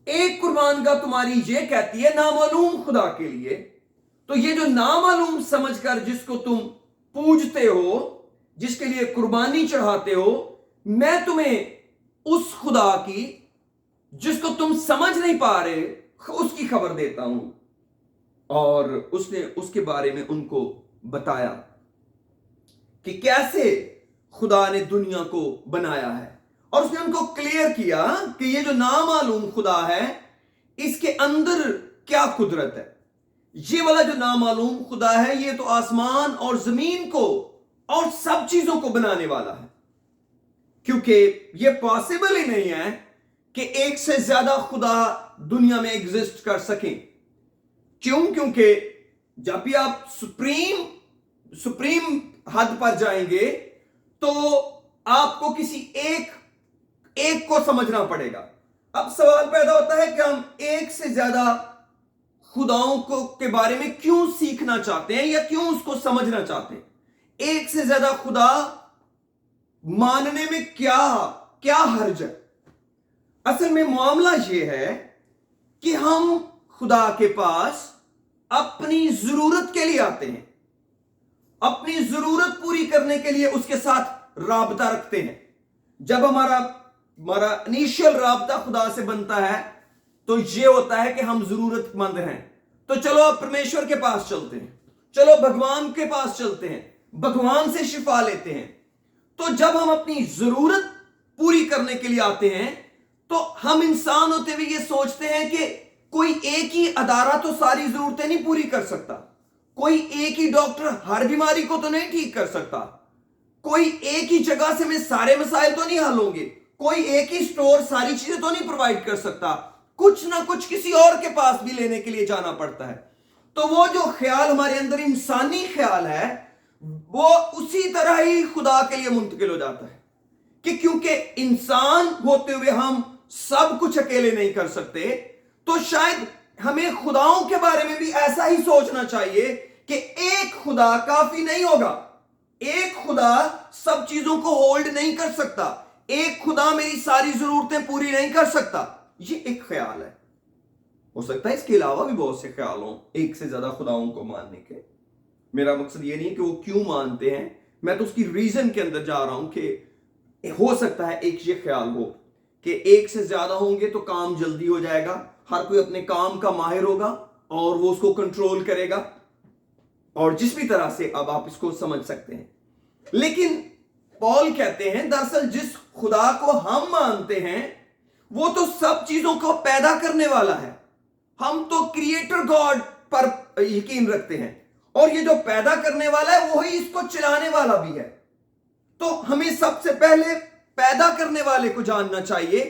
S2: एक कुर्बानगाह तुम्हारी ये कहती है नामालूम खुदा के लिए। तो ये जो नामालूम समझकर जिसको तुम पूजते हो, जिसके लिए कुर्बानी चढ़ाते हो, मैं तुम्हें उस खुदा की जिसको तुम समझ नहीं पा रहे उसकी खबर देता हूं। और उसने उसके बारे में उनको बताया कि कैसे खुदा ने दुनिया को बनाया है, और उसने उनको क्लियर किया कि ये जो नामालूम खुदा है इसके अंदर क्या कुदरत है। ये वाला जो नामालूम खुदा है ये तो आसमान और जमीन को और सब चीजों को बनाने वाला है, क्योंकि ये पॉसिबल ही नहीं है कि एक से ज्यादा खुदा दुनिया में एग्जिस्ट कर सकें। क्यों? क्योंकि जब भी आप सुप्रीम हद पर जाएंगे तो आपको किसी एक को समझना पड़ेगा। अब सवाल पैदा होता है कि हम एक से ज्यादा खुदाओं को के बारे में क्यों सीखना चाहते हैं या क्यों उसको समझना चाहते हैं। एक से ज्यादा खुदा मानने में क्या हर्ज है। असल में मामला यह है कि हम खुदा के पास अपनी जरूरत के लिए आते हैं, अपनी जरूरत पूरी करने के लिए उसके साथ राबता रखते हैं। जब हमारा इनिशियल राबता खुदा से बनता है तो यह होता है कि हम जरूरतमंद हैं, तो चलो अब परमेश्वर के पास चलते हैं, चलो भगवान के पास चलते हैं, भगवान से शिफा लेते हैं। तो जब हम अपनी जरूरत पूरी करने के लिए आते हैं तो हम इंसान होते हुए ये सोचते हैं कि कोई एक ही अदारा तो सारी जरूरतें नहीं पूरी कर सकता, कोई एक ही डॉक्टर हर बीमारी को तो नहीं ठीक कर सकता, कोई एक ही जगह से मैं सारे मसाइल तो नहीं हल होंगे, कोई एक ही स्टोर सारी चीजें तो नहीं प्रोवाइड कर सकता, कुछ ना कुछ किसी और के पास भी लेने के लिए जाना पड़ता है। तो वो जो ख्याल हमारे अंदर इंसानी ख्याल है वो उसी तरह ही खुदा के लिए मुंतकिल हो जाता है कि क्योंकि इंसान होते हुए हम सब कुछ अकेले नहीं कर सकते, तो शायद हमें खुदाओं के बारे में भी ऐसा ही सोचना चाहिए कि एक खुदा काफी नहीं होगा, एक खुदा सब चीजों को होल्ड नहीं कर सकता, एक खुदा मेरी सारी जरूरतें पूरी नहीं कर सकता। ये एक ख्याल है। हो सकता है इसके अलावा भी बहुत से ख्याल हों एक से ज्यादा खुदाओं को मानने के। मेरा मकसद ये नहीं कि वो क्यों मानते हैं, मैं तो उसकी रीजन के अंदर जा रहा हूं कि हो सकता है एक ये ख्याल हो कि एक से ज्यादा होंगे तो काम जल्दी हो जाएगा, हर कोई अपने काम का माहिर होगा और वो उसको कंट्रोल करेगा। और जिस भी तरह से अब आप इसको समझ सकते हैं। लेकिन पॉल कहते हैं दरअसल जिस खुदा को हम मानते हैं वो तो सब चीजों को पैदा करने वाला है। हम तो क्रिएटर गॉड पर यकीन रखते हैं, और ये जो पैदा करने वाला है वही इसको चलाने वाला भी है। तो हमें सबसे पहले पैदा करने वाले को जानना चाहिए,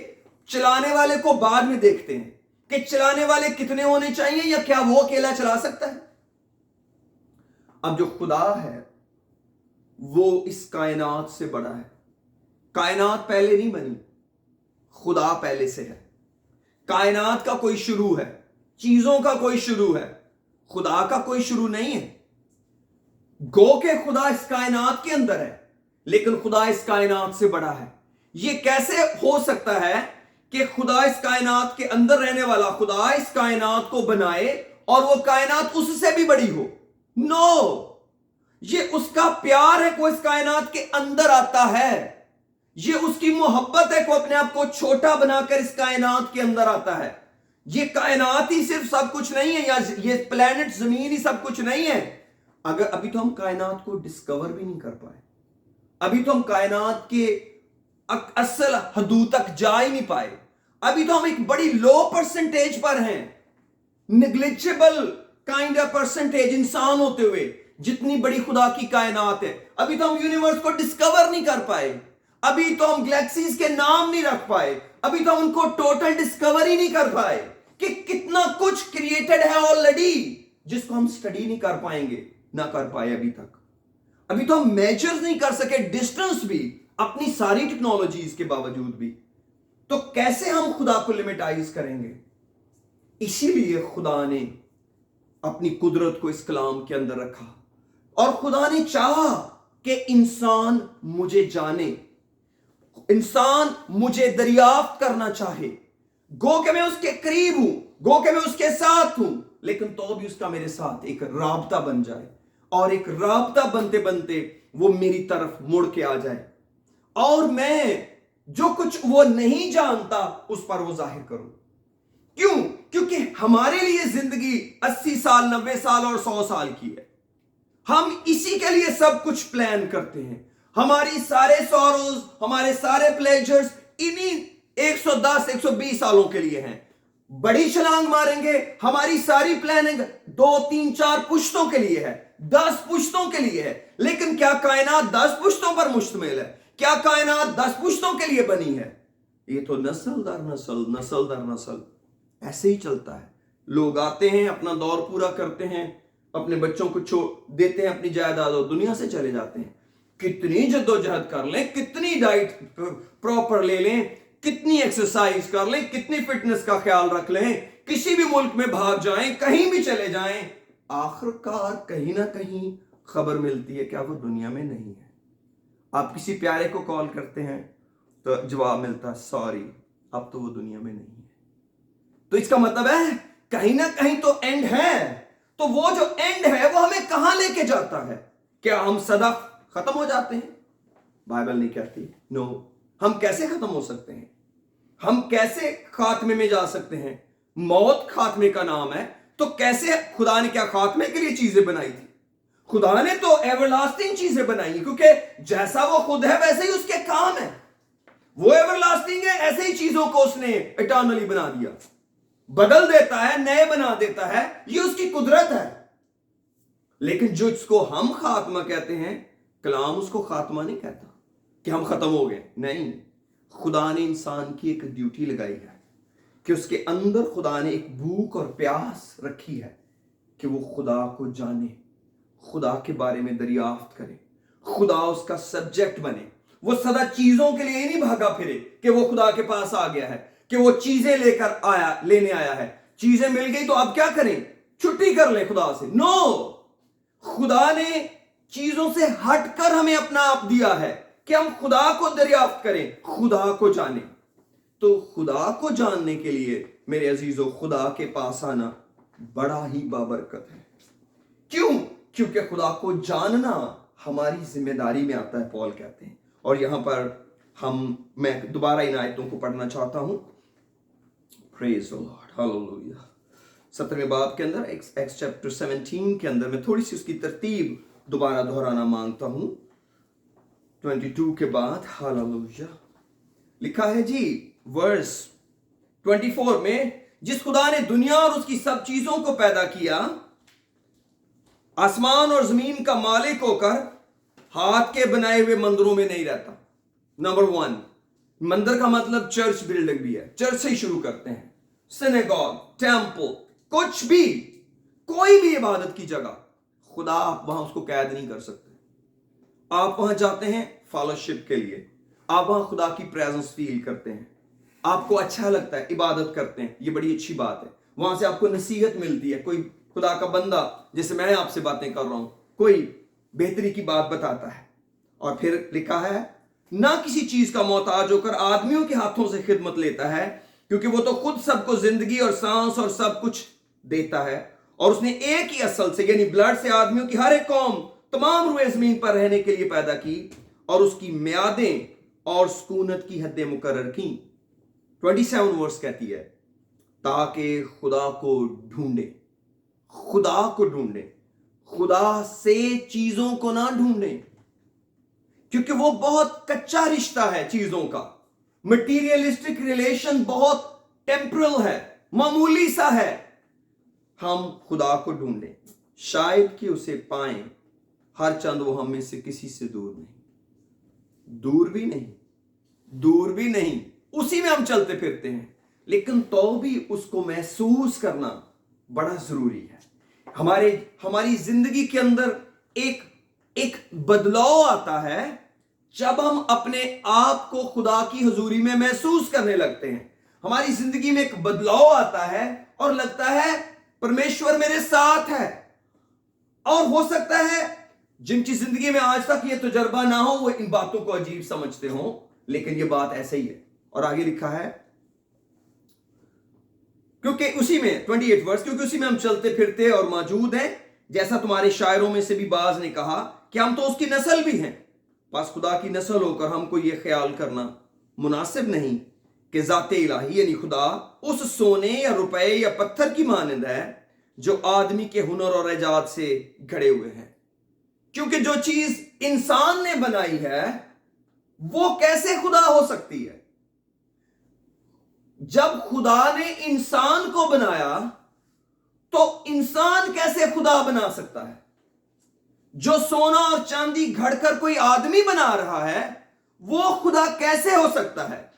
S2: चलाने वाले को बाद में देखते हैं कि चलाने वाले कितने होने चाहिए या क्या वो अकेला चला सकता है। अब जो खुदा है वो इस कायनात से बड़ा है। कायनात पहले नहीं बनी, खुदा पहले से है। कायनात का कोई शुरू है, चीजों का कोई शुरू है, खुदा का कोई शुरू नहीं है। गो के खुदा इस कायनात के अंदर है, लेकिन खुदा इस कायनात से बड़ा है। यह कैसे हो सकता है कि खुदा इस कायनात के अंदर रहने वाला खुदा इस कायनात को बनाए और वो कायनात उससे भी बड़ी हो? नो, ये उसका प्यार है, वो इस कायनात के अंदर आता है। ये उसकी मोहब्बत है, वो अपने आप को छोटा बनाकर इस कायनात के अंदर आता है। ये कायनात ही सिर्फ सब कुछ नहीं है, या ये प्लेनेट जमीन ही सब कुछ नहीं है। अगर अभी तो हम कायनात को डिस्कवर भी नहीं कर पाए, अभी तो हम कायनात के असल हदूद तक जा ही नहीं पाए, अभी तो हम एक बड़ी लो परसेंटेज पर हैं, निग्लिजिबल काइंड ऑफ परसेंटेज इंसान होते हुए जितनी बड़ी खुदा की कायनात है। अभी तो हम यूनिवर्स को डिस्कवर नहीं कर पाए, अभी तो हम गैलेक्सीज के नाम नहीं रख पाए, अभी तो हम उनको टोटल डिस्कवर ही नहीं कर पाए कि कितना कुछ क्रिएटेड है ऑलरेडी, जिसको हम स्टडी नहीं कर पाएंगे, ना कर पाए अभी तक। अभी तो हम मेजर नहीं कर सके डिस्टेंस भी, अपनी सारी टेक्नोलॉजीज के बावजूद भी। तो कैसे हम खुदा को लिमिटाइज करेंगे? इसीलिए खुदा ने अपनी कुदरत को इस कलाम के अंदर रखा, और खुदा ने चाहा कि इंसान मुझे जाने, इंसान मुझे दरियाफ्त करना चाहे। गो के मैं उसके करीब हूं, गो के मैं उसके साथ हूं, लेकिन तो भी उसका मेरे साथ एक राबता बन जाए, और एक राबता बनते बनते वो मेरी तरफ मुड़ के आ जाए, और मैं जो कुछ वो नहीं जानता उस पर वो जाहिर करूं। क्यों? क्योंकि हमारे लिए जिंदगी 80 साल, 90 साल और 100 साल की है। हम इसी के लिए सब कुछ प्लान करते हैं। हमारी सारे सॉरोज, हमारे सारे प्लेजर्स इन्हीं 110, 120 सालों के लिए हैं। बड़ी छलांग मारेंगे, हमारी सारी प्लानिंग 2, 3, 4 पुश्तों के लिए है, 10 पुश्तों के लिए है। लेकिन क्या कायनात 10 पुश्तों पर मुश्तमिल है? क्या कायनात 10 पुश्तों के लिए बनी है? ये तो नस्ल दर नस्ल, नस्ल दर नस्ल ऐसे ही चलता है। लोग आते हैं, अपना दौर पूरा करते हैं, अपने बच्चों को छोड़ देते हैं, अपनी जायदाद और दुनिया से चले जाते हैं। कितनी जद्दोजहद कर लें, कितनी डाइट प्रॉपर ले लें, कितनी एक्सरसाइज कर लें, कितनी फिटनेस का ख्याल रख लें, किसी भी मुल्क में भाग जाएं, कहीं भी चले जाएं, आखिरकार कहीं ना कहीं खबर मिलती है क्या वो दुनिया में नहीं है। आप किसी प्यारे को कॉल करते हैं तो जवाब मिलता है सॉरी, अब तो वो दुनिया में नहीं है। तो इसका मतलब है कहीं ना कहीं तो एंड है। तो वो जो एंड है वो हमें कहां लेके जाता है? क्या हम सदा खत्म हो जाते हैं? बाइबल नहीं कहती। नो, हम कैसे खत्म हो सकते हैं? हम कैसे खात्मे में जा सकते हैं? मौत खात्मे का नाम है, तो कैसे खुदा ने क्या खात्मे के लिए चीजें बनाई थी? खुदा ने तो एवरलास्टिंग चीजें बनाई, क्योंकि जैसा वो खुद है वैसे ही उसके काम है। वो एवरलास्टिंग है, ऐसे ही चीजों को उसने इटर्नली बना दिया, बदल देता है, नए बना देता है, ये उसकी कुदरत है। लेकिन जो इसको हम खात्मा कहते हैं, कलाम उसको खात्मा नहीं कहता कि हम खत्म हो गए। नहीं, खुदा ने इंसान की एक ड्यूटी लगाई है कि उसके अंदर खुदा ने एक भूख और प्यास रखी है कि वो खुदा को जाने, खुदा के बारे में दरियाफ्त करे, खुदा उसका सब्जेक्ट बने। वो सदा चीजों के लिए ही नहीं भागा फिरे कि वो खुदा के पास आ गया है, कि वो चीजें लेने आया है। चीजें मिल गई तो अब क्या करें? छुट्टी कर ले खुदा से? नो, खुदा ने चीजों से हटकर हमें अपना आप दिया है कि हम खुदा को दरियाफ्त करें, खुदा को जाने। तो खुदा को जानने के लिए मेरे अजीजों, खुदा के पास आना बड़ा ही बाबरकत है। क्यों? क्योंकि खुदा को जानना हमारी जिम्मेदारी में आता है, पॉल कहते हैं। और यहां पर मैं दोबारा इन आयतों को पढ़ना चाहता हूं। Praise the lord, hallelujah. 17वें बाब के अंदर, एक्स चैप्टर 17 के अंदर, मैं थोड़ी सी उसकी तरतीब दोबारा दोहराना मांगता हूं। 22 के बाद, हालेलुया, लिखा है जी वर्स 24 में, जिस खुदा ने दुनिया और उसकी सब चीजों को पैदा किया, आसमान और जमीन का मालिक होकर हाथ के बनाए हुए मंदिरों में नहीं रहता। नंबर 1, मंदिर का मतलब चर्च बिल्डिंग भी है, चर्च से ही शुरू करते हैं। सिनेगॉग, टेंपल, कुछ भी, कोई भी इबादत की जगह, खुदा आप वहां उसको कैद नहीं कर सकते। आप वहां जाते हैं फेलोशिप के लिए, आप वहां खुदा की प्रेजेंस फील करते हैं, आपको अच्छा लगता है, इबादत करते हैं, ये बड़ी अच्छी बात है। वहां से आपको नसीहत मिलती है, कोई खुदा का बंदा जैसे मैं आपसे बातें कर रहा हूं, कोई बेहतरी की बात बताता है। और फिर लिखा है, ना किसी चीज का मोहताज होकर आदमियों के हाथों से खिदमत लेता है, क्योंकि वो तो खुद सबको जिंदगी और सांस और सब कुछ देता है। और उसने एक ही असल से यानी ब्लड से आदमियों की हर एक कौम तमाम रुए जमीन पर रहने के लिए पैदा की और उसकी म्यादें और सुकूनत की हदें मुकर्रर की। 27 वर्स कहती है, ताकि खुदा को ढूंढे, खुदा को ढूंढे, खुदा से चीजों को ना ढूंढे, क्योंकि वो बहुत कच्चा रिश्ता है चीजों का। मटीरियलिस्टिक रिलेशन बहुत टेम्परल है, मामूली सा है। हम खुदा को ढूंढें, शायद कि उसे पाएं। हर चंद वो हम में से किसी से दूर नहीं, दूर भी नहीं, दूर भी नहीं, उसी में हम चलते फिरते हैं, लेकिन तो भी उसको महसूस करना बड़ा जरूरी है। हमारी जिंदगी के अंदर एक बदलाव आता है जब हम अपने आप को खुदा की हुजूरी में महसूस करने लगते हैं। हमारी जिंदगी में एक बदलाव आता है और लगता है परमेश्वर मेरे साथ है। और हो सकता है जिनकी जिंदगी में आज तक ये तजुर्बा ना हो वो इन बातों को अजीब समझते हो, लेकिन ये बात ऐसे ही है। और आगे लिखा है, क्योंकि उसी में 28 वर्स, क्योंकि उसी में हम चलते फिरते और मौजूद हैं, जैसा तुम्हारे शायरों में से भी बाज ने कहा कि हम तो उसकी नस्ल भी हैं। बस खुदा की नस्ल होकर हमको यह ख्याल करना मुनासिब नहीं कि ज़ाते इलाही यानी खुदा उस सोने या रुपए या पत्थर की मानंद है जो आदमी के हुनर और इजाद से घड़े हुए हैं। क्योंकि जो चीज इंसान ने बनाई है वो कैसे खुदा हो सकती है? जब खुदा ने इंसान को बनाया तो इंसान कैसे खुदा बना सकता है? जो सोना और चांदी घड़कर कोई आदमी बना रहा है वो खुदा कैसे हो सकता है?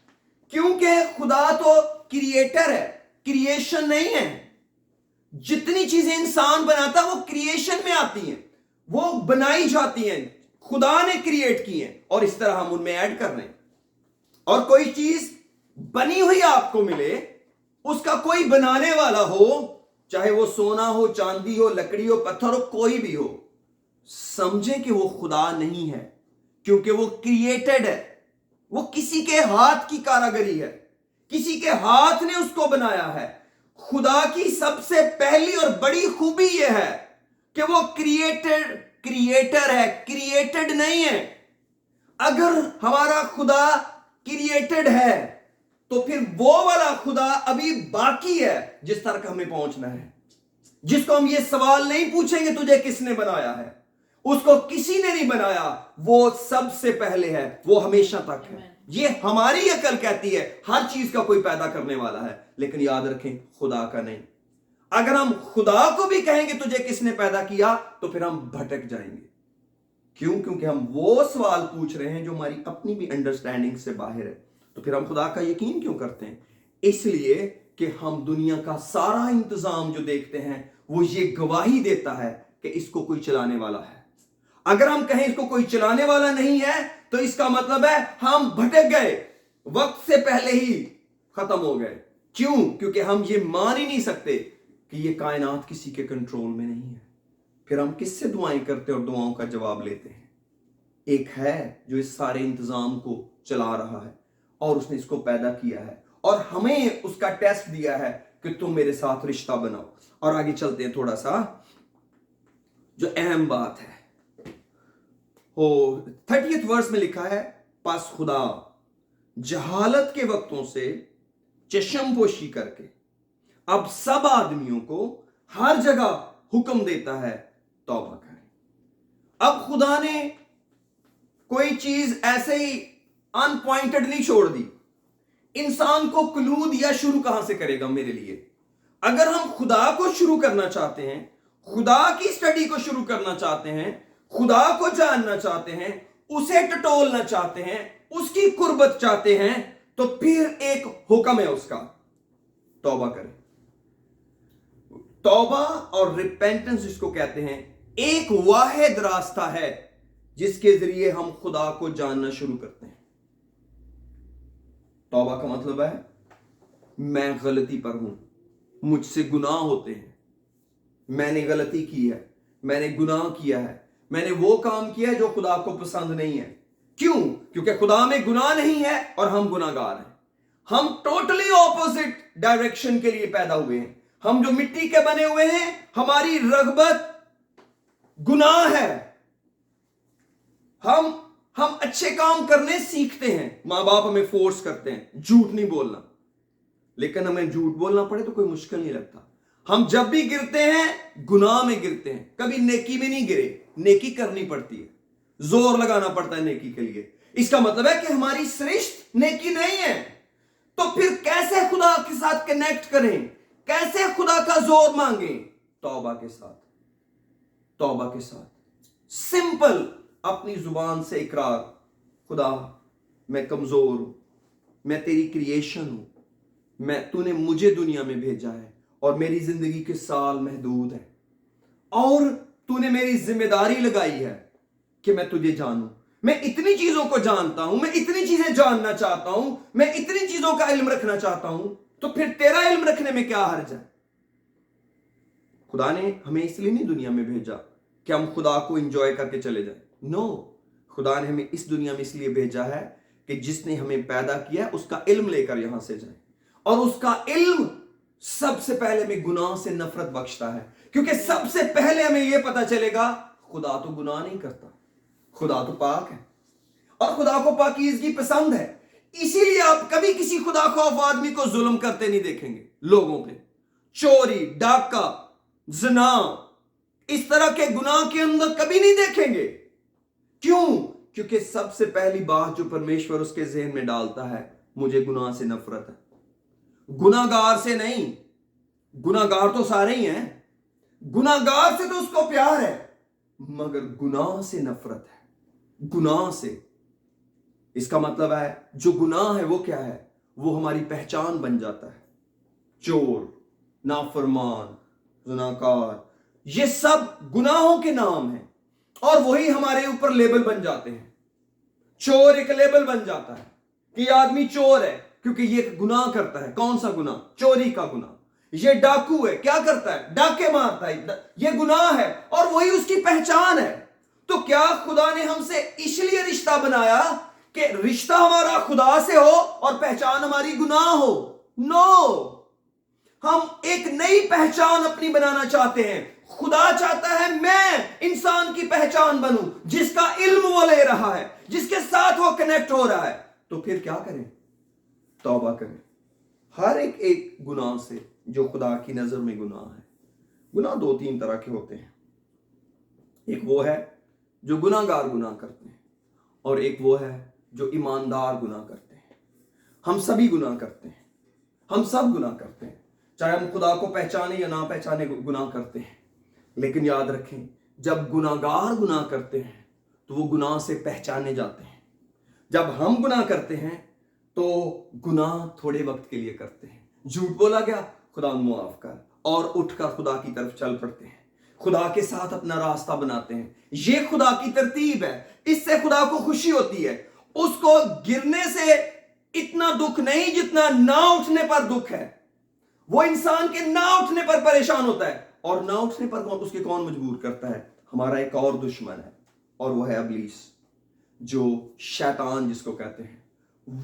S2: क्योंकि खुदा तो क्रिएटर है, क्रिएशन नहीं है। जितनी चीजें इंसान बनाता वो क्रिएशन में आती हैं, वो बनाई जाती हैं, खुदा ने क्रिएट की हैं और इस तरह हम उनमें ऐड कर रहे हैं। और कोई चीज बनी हुई आपको मिले, उसका कोई बनाने वाला हो, चाहे वो सोना हो, चांदी हो, लकड़ी हो, पत्थर हो, कोई भी हो, समझे कि वो खुदा नहीं है, क्योंकि वो क्रिएटेड है। वो किसी के हाथ की कारागरी है, किसी के हाथ ने उसको बनाया है। खुदा की सबसे पहली और बड़ी खूबी यह है कि वो क्रिएटर है, क्रिएटेड नहीं है। अगर हमारा खुदा क्रिएटेड है तो फिर वो वाला खुदा अभी बाकी है जिस तक हमें पहुंचना है, जिसको हम ये सवाल नहीं पूछेंगे तुझे किसने बनाया है, उसको किसी ने नहीं बनाया, वो सबसे पहले है, वो हमेशा तक है। ये हमारी अकल कहती है हर चीज का कोई पैदा करने वाला है, लेकिन याद रखें खुदा का नहीं। अगर हम खुदा को भी कहेंगे तुझे किसने पैदा किया तो फिर हम भटक जाएंगे। क्यों? क्योंकि हम वो सवाल पूछ रहे हैं जो हमारी अपनी भी अंडरस्टैंडिंग से बाहर है। तो फिर हम खुदा का यकीन क्यों करते हैं? इसलिए कि हम दुनिया का सारा इंतजाम जो देखते हैं वो ये गवाही देता है कि इसको कोई चलाने वाला है। अगर हम कहें इसको कोई चलाने वाला नहीं है तो इसका मतलब है हम भटक गए, वक्त से पहले ही खत्म हो गए। क्यों? क्योंकि हम ये मान ही नहीं सकते कि ये कायनात किसी के कंट्रोल में नहीं है। फिर हम किससे दुआएं करते और दुआओं का जवाब लेते हैं? एक है जो इस सारे इंतजाम को चला रहा है और उसने इसको पैदा किया है और हमें उसका टेस्ट दिया है कि तुम मेरे साथ रिश्ता बनाओ। और आगे चलते हैं थोड़ा सा, जो अहम बात है। 30th वर्स में लिखा है, पास खुदा जहालत के वक्तों से चश्मपोशी करके अब सब आदमियों को हर जगह हुक्म देता है तौबा करें। अब खुदा ने कोई चीज ऐसे ही अनपॉइंटेड नहीं छोड़ दी। इंसान को क्लू दिया शुरू कहां से करेगा मेरे लिए। अगर हम खुदा को शुरू करना चाहते हैं, खुदा की स्टडी को शुरू करना चाहते हैं, खुदा को जानना चाहते हैं, उसे टटोलना चाहते हैं, उसकी कुर्बत चाहते हैं, तो फिर एक हुक्म है उसका, तौबा करें। तौबा और रिपेंटेंस जिसको कहते हैं, एक वाहिद रास्ता है जिसके जरिए हम खुदा को जानना शुरू करते हैं। तौबा का मतलब है मैं गलती पर हूं, मुझसे गुनाह होते हैं, मैंने गलती की है, मैंने गुनाह किया है, मैंने वो काम किया है जो खुदा को पसंद नहीं है। क्यों? क्योंकि खुदा में गुनाह नहीं है और हम गुनाहगार हैं। हम टोटली ऑपोजिट डायरेक्शन के लिए पैदा हुए हैं। हम जो मिट्टी के बने हुए हैं, हमारी रगबत गुनाह है। हम अच्छे काम करने सीखते हैं, मां बाप हमें फोर्स करते हैं झूठ नहीं बोलना, लेकिन हमें झूठ बोलना पड़े तो कोई मुश्किल नहीं लगता। हम जब भी गिरते हैं गुनाह में गिरते हैं, कभी नेकी में नहीं गिरे। नेकी करनी पड़ती है, जोर लगाना पड़ता है नेकी के लिए। इसका मतलब है कि हमारी सृष्टि नेकी नहीं है। तो फिर कैसे खुदा के साथ कनेक्ट करें, कैसे खुदा का जोर मांगे? तौबा के साथ, तौबा के साथ। सिंपल अपनी जुबान से इकरार, खुदा मैं कमजोर हूं, मैं तेरी क्रिएशन हूं, तूने मुझे दुनिया में भेजा है और मेरी जिंदगी के साल महदूद हैं और तूने मेरी जिम्मेदारी लगाई है कि मैं तुझे जानूं। मैं इतनी चीजों को जानता हूं, मैं इतनी चीजें जानना चाहता हूं, मैं इतनी चीजों का इल्म रखना चाहता हूं, तो फिर तेरा इल्म रखने में क्या हर्ज है? खुदा ने हमें इसलिए नहीं दुनिया में भेजा कि हम खुदा को एंजॉय करके चले जाएं। नो, खुदा ने हमें इस दुनिया में इसलिए भेजा है कि जिसने हमें पैदा किया है उसका इल्म लेकर यहां से जाए। और उसका इल्म सबसे पहले में गुनाह से नफरत बख्शता है, क्योंकि सबसे पहले हमें यह पता चलेगा खुदा तो गुनाह नहीं करता, खुदा तो पाक है और खुदा को पाकीज़गी पसंद है। इसीलिए आप कभी किसी खुदा खौफ आदमी को जुल्म करते नहीं देखेंगे लोगों पे। चोरी, डाका, ज़िना, इस तरह के गुनाह के अंदर कभी नहीं देखेंगे। क्यों? क्योंकि सबसे पहली बात जो परमेश्वर उसके जहन में डालता है, मुझे गुनाह से नफरत है। गुनाहगार से नहीं, गुनाहगार तो सारे ही हैं, गुनाहगार से तो उसको प्यार है, मगर गुनाह से नफरत है, गुनाह से। इसका मतलब है जो गुनाह है वो क्या है? वो हमारी पहचान बन जाता है। चोर, नाफरमान, ज़नाकार, ये सब गुनाहों के नाम हैं और वही हमारे ऊपर लेबल बन जाते हैं। चोर एक लेबल बन जाता है कि आदमी चोर है क्योंकि ये गुनाह करता है। कौन सा गुनाह? चोरी का गुनाह। ये डाकू है, क्या करता है? डाके मारता है, ये गुनाह है और वही उसकी पहचान है। तो क्या खुदा ने हमसे इसलिए रिश्ता बनाया कि रिश्ता हमारा खुदा से हो और पहचान हमारी गुनाह हो? नो, हम एक नई पहचान अपनी बनाना चाहते हैं। खुदा चाहता है मैं इंसान की पहचान बनूं, जिसका इल्म वो ले रहा है, जिसके साथ वो कनेक्ट हो रहा है। तो फिर क्या करें? तौबा करें हर एक गुनाह से जो खुदा की नजर में गुनाह है। गुनाह दो तीन तरह के होते हैं। एक वो है जो गुनाहगार गुनाह करते हैं और एक वो है जो ईमानदार गुनाह करते हैं। हम सभी गुनाह करते हैं, हम सब गुनाह करते हैं, चाहे हम खुदा को पहचाने या ना पहचाने गुनाह करते हैं। लेकिन याद रखें, जब गुनाहगार गुनाह करते हैं तो वो गुनाह से पहचाने जाते हैं। जब हम गुनाह करते हैं तो गुनाह थोड़े वक्त के लिए करते हैं। झूठ बोला गया, खुदा मुआफ कर, और उठकर खुदा की तरफ चल पड़ते हैं, खुदा के साथ अपना रास्ता बनाते हैं। ये खुदा की तरतीब है, इससे खुदा को खुशी होती है। उसको गिरने से इतना दुख नहीं जितना ना उठने पर दुख है। वो इंसान के ना उठने पर परेशान होता है, और ना उठने पर उसके कौन मजबूर करता है? हमारा एक और दुश्मन है, और वो है इब्लीस, जो शैतान जिसको कहते हैं।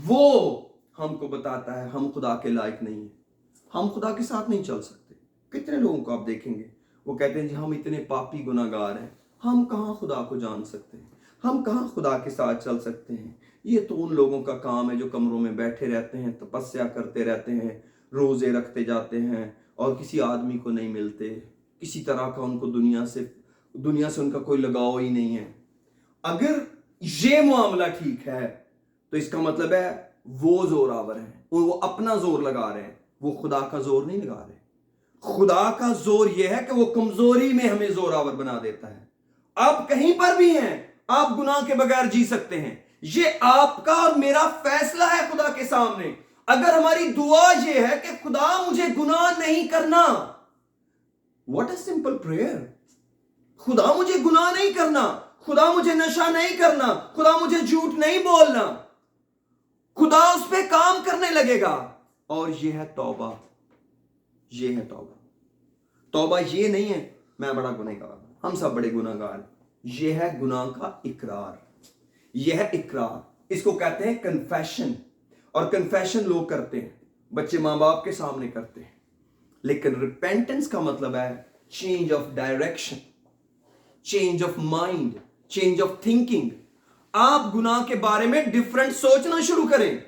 S2: वो हमको बताता है हम खुदा के लायक नहीं है, हम खुदा के साथ नहीं चल सकते। कितने लोगों को आप देखेंगे वो कहते हैं जी हम इतने पापी गुनाहगार हैं, हम कहाँ खुदा को जान सकते हैं, हम कहाँ खुदा के साथ चल सकते हैं। ये तो उन लोगों का काम है जो कमरों में बैठे रहते हैं, तपस्या करते रहते हैं, रोजे रखते जाते हैं और किसी आदमी को नहीं मिलते, किसी तरह का उनको दुनिया से उनका कोई लगाव ही नहीं है। अगर ये मामला ठीक है तो इसका मतलब है वो जोरावर हैं, वो अपना जोर लगा रहे हैं, वो खुदा का जोर नहीं लगा रहे। खुदा का जोर यह है कि वो कमजोरी में हमें जोरावर बना देता है। आप कहीं पर भी हैं, आप गुनाह के बगैर जी सकते हैं। ये आपका और मेरा फैसला है खुदा के सामने। अगर हमारी दुआ ये है कि खुदा मुझे गुनाह नहीं करना, व्हाट अ सिंपल प्रेयर। खुदा मुझे गुनाह नहीं करना, खुदा मुझे नशा नहीं करना, खुदा मुझे झूठ नहीं बोलना, खुदा उस पे काम करने लगेगा। और ये है तौबा, ये है तौबा। तौबा ये नहीं है मैं बड़ा गुनहगार हूं, हम सब बड़े गुनहगार हैं। ये है गुनाह का इकरार, यह है इकरार। इसको कहते हैं कन्फेशन। और कन्फेशन लोग करते हैं, बच्चे मां बाप के सामने करते हैं। लेकिन रिपेंटेंस का मतलब है change of direction, change of mind, change of thinking. आप गुनाह के बारे में डिफरेंट सोचना शुरू करें।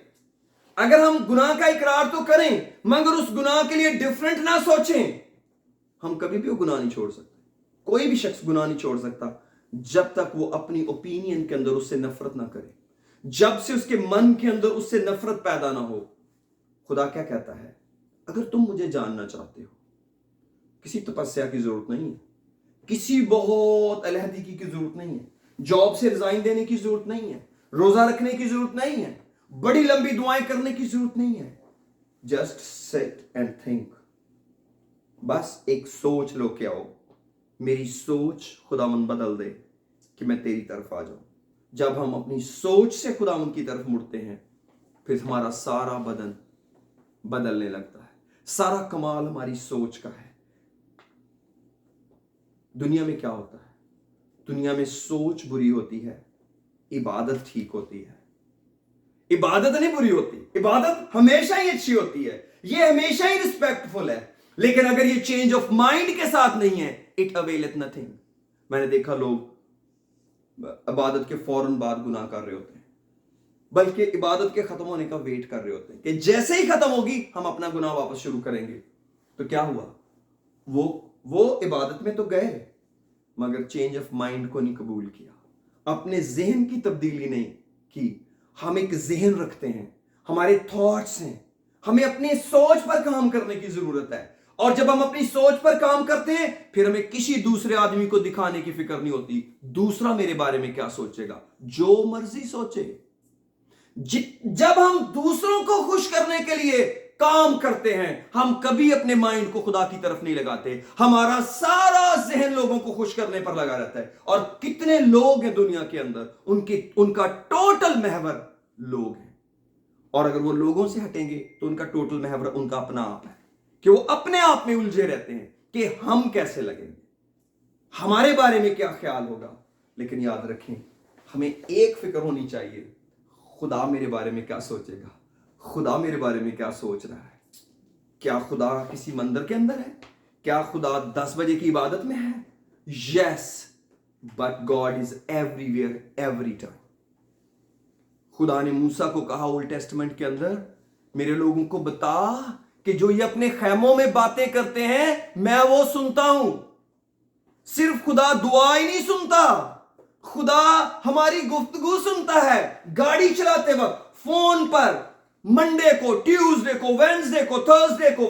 S2: अगर हम गुनाह का इकरार तो करें मगर उस गुनाह के लिए डिफरेंट ना सोचें, हम कभी भी वो गुनाह नहीं छोड़ सकते। कोई भी शख्स गुनाह नहीं छोड़ सकता जब तक वो अपनी ओपिनियन के अंदर उससे नफरत ना करे, जब से उसके मन के अंदर उससे नफरत पैदा ना हो। खुदा क्या कहता है, अगर तुम मुझे जानना चाहते हो, किसी तपस्या की जरूरत नहीं है, किसी बहुत अलहदगी की जरूरत नहीं है, जॉब से रिजाइन देने की जरूरत नहीं है, रोजा रखने की जरूरत नहीं है, बड़ी लंबी दुआएं करने की जरूरत नहीं है। Just sit and think. बस एक सोच लो कि आओ मेरी सोच खुदावन बदल दे कि मैं तेरी तरफ आ जाऊं। जब हम अपनी सोच से खुदावन की तरफ मुड़ते हैं फिर हमारा सारा बदन बदलने लगता है। सारा कमाल हमारी सोच का है। दुनिया में क्या होता है, दुनिया में सोच बुरी होती है, इबादत ठीक होती है। इबादत नहीं बुरी होती, इबादत हमेशा ही अच्छी होती है, ये हमेशा ही रिस्पेक्टफुल है। लेकिन अगर ये चेंज ऑफ माइंड के साथ नहीं है, इट अवेलeth नथिंग। मैंने देखा लोग इबादत के फौरन बाद गुनाह कर रहे होते हैं, बल्कि इबादत के खत्म होने का वेट कर रहे होते हैं कि जैसे ही खत्म होगी हम अपना गुनाह वापस शुरू करेंगे। तो क्या हुआ, वो इबादत में तो गए मगर चेंज ऑफ माइंड को नहीं कबूल किया, अपने जहन की तब्दीली नहीं की। हम एक जहन रखते हैं, हमारे थॉट्स हैं, हमें अपनी सोच पर काम करने की जरूरत है। और जब हम अपनी सोच पर काम करते हैं फिर हमें किसी दूसरे आदमी को दिखाने की फिक्र नहीं होती, दूसरा मेरे बारे में क्या सोचेगा, जो मर्जी सोचे। जब हम दूसरों को खुश करने के लिए काम करते हैं हम कभी अपने माइंड को खुदा की तरफ नहीं लगाते, हमारा सारा जहन लोगों को खुश करने पर लगा रहता है। और कितने लोग हैं दुनिया के अंदर, उनका टोटल महवर लोग हैं। और अगर वो लोगों से हटेंगे तो उनका टोटल महवर उनका अपना आप है, कि वो अपने आप में उलझे रहते हैं कि हम कैसे लगेंगे, हमारे बारे में क्या ख्याल होगा। लेकिन याद रखें, हमें एक फिक्र होनी चाहिए, खुदा मेरे बारे में क्या सोचेगा, खुदा मेरे बारे में क्या सोच रहा है। क्या खुदा किसी मंदिर के अंदर है, क्या खुदा 10 बजे की इबादत में है? Yes, but God is everywhere every time. खुदा ने मूसा को कहा ओल्ड टेस्टमेंट के अंदर, मेरे लोगों को बता कि जो ये अपने खैमों में बातें करते हैं मैं वो सुनता हूं। सिर्फ खुदा दुआ ही नहीं सुनता, खुदा हमारी गुफ्तगू सुनता है। गाड़ी चलाते वक्त, फोन पर, मंडे को, ट्यूसडे को, वेडनेसडे को, थर्सडे को,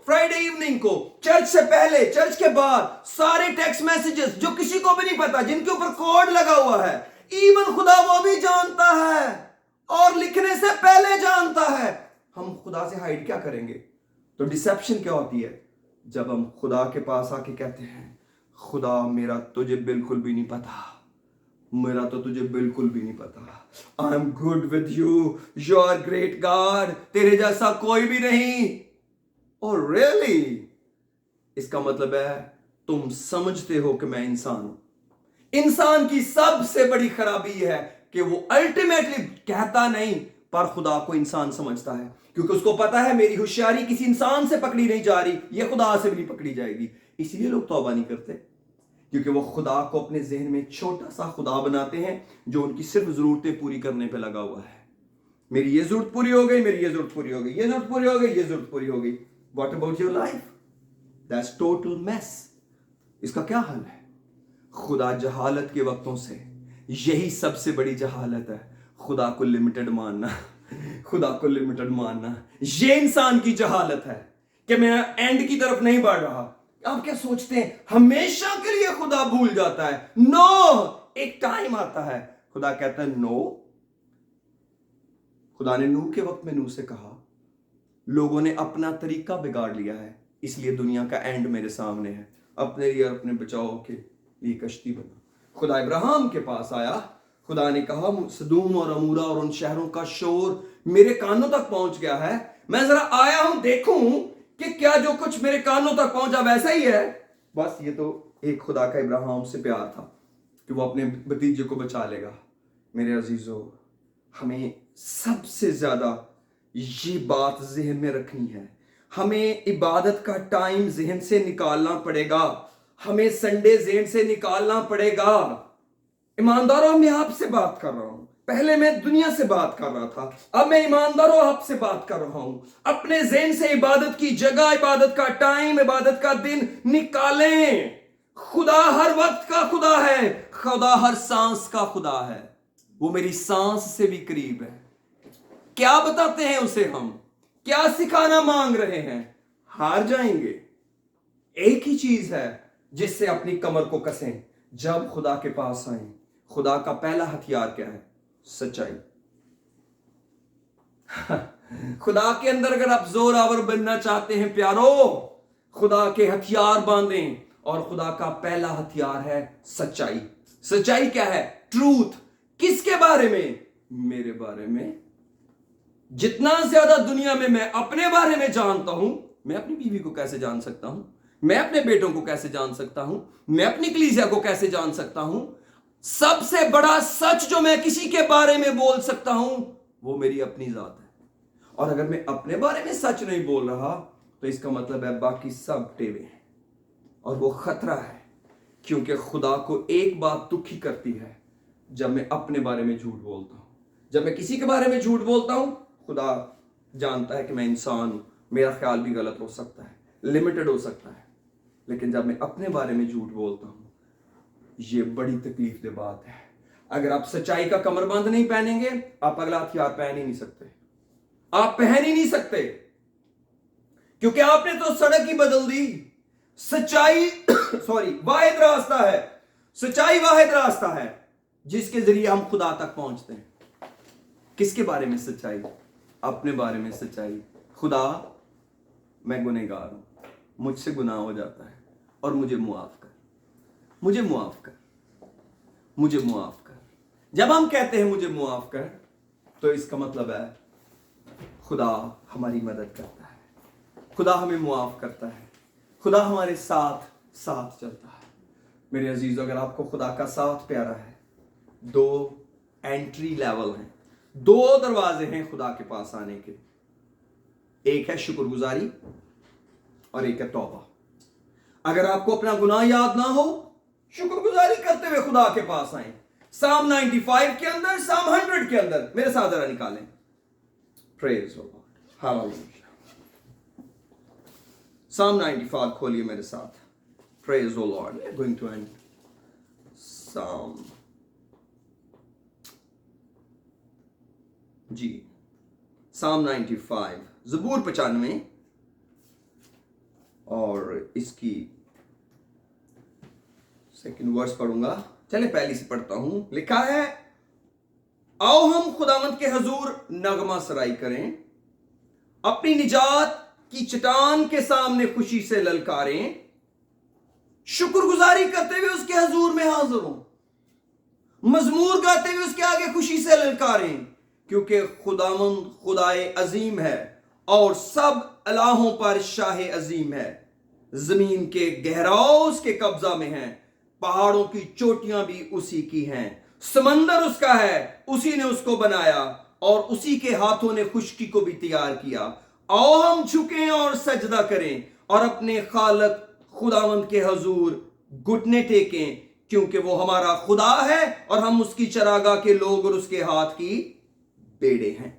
S2: फ्राइडे इवनिंग को, चर्च से पहले, चर्च के बाद, सारे टेक्स्ट मैसेजेस जो किसी को भी नहीं पता, जिनके ऊपर कोड लगा हुआ है, इवन खुदा वो भी जानता है और लिखने से पहले जानता है। हम खुदा से हाइड क्या करेंगे? तो डिसेप्शन क्या होती है? जब हम खुदा के पास आके कहते हैं खुदा मेरा तुझे बिल्कुल भी नहीं पता, मेरा तो तुझे बिल्कुल भी नहीं पता, I am good with you are great God, तेरे जैसा कोई भी नहीं। और रियली इसका मतलब है तुम समझते हो कि मैं इंसान हूं। इंसान की सबसे बड़ी खराबी है कि वो अल्टीमेटली कहता नहीं पर खुदा को इंसान समझता है, क्योंकि उसको पता है मेरी होशियारी किसी इंसान से पकड़ी नहीं जा रही, ये खुदा से भी नहीं पकड़ी जाएगी। इसलिए लोग तौबा नहीं करते, क्योंकि वो खुदा को अपने जहन में छोटा सा खुदा बनाते हैं जो उनकी सिर्फ जरूरतें पूरी करने पे लगा हुआ है। मेरी ये जरूरत पूरी हो गई, मेरी ये जरूरत पूरी हो गई, ये जरूरत पूरी हो गई, ये जरूरत पूरी हो गई। What about your life? That's total mess. इसका क्या हल है? खुदा जहालत के वक्तों से, यही सबसे बड़ी जहालत है, खुदा को लिमिटेड मानना। खुदा को लिमिटेड मानना, ये इंसान की जहालत है कि मैं एंड की तरफ नहीं बढ़ रहा। आप क्या सोचते हैं हमेशा के लिए खुदा भूल जाता है? नो, एक टाइम आता है खुदा कहता है नो। खुदा ने नूह के वक्त में नूह से कहा, लोगों ने अपना तरीका बिगाड़ लिया है, इसलिए दुनिया का एंड मेरे सामने है, अपने लिए और अपने बचाव के लिए कश्ती बना। खुदा इब्राहिम के पास आया, खुदा ने कहा सदूम और अमूरा और उन शहरों का शोर मेरे कानों तक पहुंच गया है, मैं जरा आया हूं देखूं कि क्या जो कुछ मेरे कानों तक पहुंचा वैसा ही है। बस ये तो एक खुदा का इब्राहिम से प्यार था कि वो अपने भतीजे को बचा लेगा। मेरे अजीजों, हमें सबसे ज्यादा ये बात जहन में रखनी है, हमें इबादत का टाइम जहन से निकालना पड़ेगा, हमें संडे जहन से निकालना पड़ेगा। ईमानदारों, मैं आपसे बात कर रहा हूं, पहले मैं दुनिया से बात कर रहा था, अब मैं ईमानदारों आपसे बात कर रहा हूं। अपने जहन से इबादत की जगह, इबादत का टाइम, इबादत का दिन निकालें। खुदा हर वक्त का खुदा है, खुदा हर सांस का खुदा है, वो मेरी सांस से भी करीब है। क्या बताते हैं उसे हम, क्या सिखाना मांग रहे हैं? हार जाएंगे। एक ही चीज है जिससे अपनी कमर को कसें जब खुदा के पास आए। खुदा का पहला हथियार क्या है? सच्चाई। खुदा के अंदर अगर आप जोरावर बनना चाहते हैं प्यारो, खुदा के हथियार बांधें, और खुदा का पहला हथियार है सच्चाई। सच्चाई क्या है? ट्रूथ। किसके बारे में? मेरे बारे में। जितना ज्यादा दुनिया में मैं अपने बारे में जानता हूं, मैं अपनी बीवी को कैसे जान सकता हूं, मैं अपने बेटों को कैसे जान सकता हूं, मैं अपनी कलीसिया को कैसे जान सकता हूं। सबसे बड़ा सच जो मैं किसी के बारे में बोल सकता हूं वो मेरी अपनी जात है। और अगर मैं अपने बारे में सच नहीं बोल रहा तो इसका मतलब है बाकी सब टेवे हैं, और वो खतरा है, क्योंकि खुदा को एक बात दुखी करती है जब मैं अपने बारे में झूठ बोलता हूं। जब मैं किसी के बारे में झूठ बोलता हूं, खुदा जानता है कि मैं इंसान हूं, मेरा ख्याल भी गलत हो सकता है, लिमिटेड हो सकता है, लेकिन जब मैं अपने बारे में झूठ बोलता हूं, ये बड़ी तकलीफ दे बात है। अगर आप सच्चाई का कमरबंद नहीं पहनेंगे, आप अगला हथियार पहन ही नहीं सकते, आप पहन ही नहीं सकते, क्योंकि आपने तो सड़क ही बदल दी। सच्चाई वाहिद रास्ता है, सच्चाई वाहिद रास्ता है जिसके जरिए हम खुदा तक पहुंचते हैं। किसके बारे में सच्चाई? अपने बारे में सच्चाई। खुदा, मैं गुनहगार हूं, मुझसे गुनाह हो जाता है और मुझे मुआफ कर, मुझे मुआफ कर, मुझे मुआफ कर। जब हम कहते हैं मुझे मुआफ कर, तो इसका मतलब है खुदा हमारी मदद करता है, खुदा हमें मुआफ करता है, खुदा हमारे साथ साथ चलता है। मेरे अजीजों, अगर आपको खुदा का साथ प्यारा है, दो एंट्री लेवल हैं, दो दरवाजे हैं खुदा के पास आने के। एक है शुक्रगुजारी और एक है तौबा। अगर आपको अपना गुनाह याद ना हो, शुक्रगुजारी करते हुए खुदा के पास आए। साम 95 के अंदर, साम 100 के अंदर, मेरे साथ जरा निकालें। Praise the lord, hallelujah. Psalm 95 खोलिए मेरे साथ। Praise the lord. We are going to and psalm जी, साम 95, ज़बूर 95 और इसकी सेकंड वर्स पढ़ूंगा। चले पहली से पढ़ता हूं। लिखा है, आओ हम खुदावंद के हजूर नगमा सराई करें, अपनी निजात की चट्टान के सामने खुशी से ललकारें, शुक्रगुजारी करते हुए उसके हजूर में हाजिर हों, मजमूर गाते हुए उसके आगे खुशी से ललकारें, क्योंकि खुदावंद खुदाए अजीम है और सब अलाहों पर शाह अजीम है। जमीन के गहराव उसके कब्जा में है, पहाड़ों की चोटियां भी उसी की हैं, समंदर उसका है, उसी ने उसको बनाया और उसी के हाथों ने खुश्की को भी तैयार किया। आओ हम झुकें और सजदा करें और अपने खालक खुदावंद के हजूर घुटने टेकें, क्योंकि वो हमारा खुदा है और हम उसकी चरागाह के लोग और उसके हाथ की बेड़े हैं।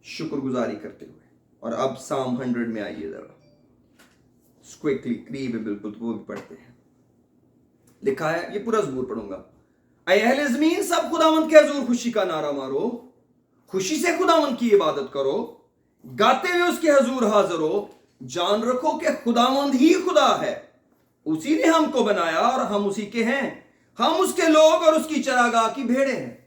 S2: शुक्रगुजारी करते हुए और अब साम 100 में आइए जरा क्विकली, करीब है बिल्कुल, तो वो भी पढ़ते हैं। लिखा है, ये पूरा ज़बूर पढ़ूंगा। ऐ अहले ज़मीन, सब खुदावंद के हजूर खुशी का नारा मारो, खुशी से खुदावंद की इबादत करो, गाते हुए उसके हजूर हाजिर हो, जान रखो कि खुदावंद ही खुदा है, उसी ने हमको बनाया और हम उसी के हैं, हम उसके लोग और उसकी चरागाह की भेड़े हैं।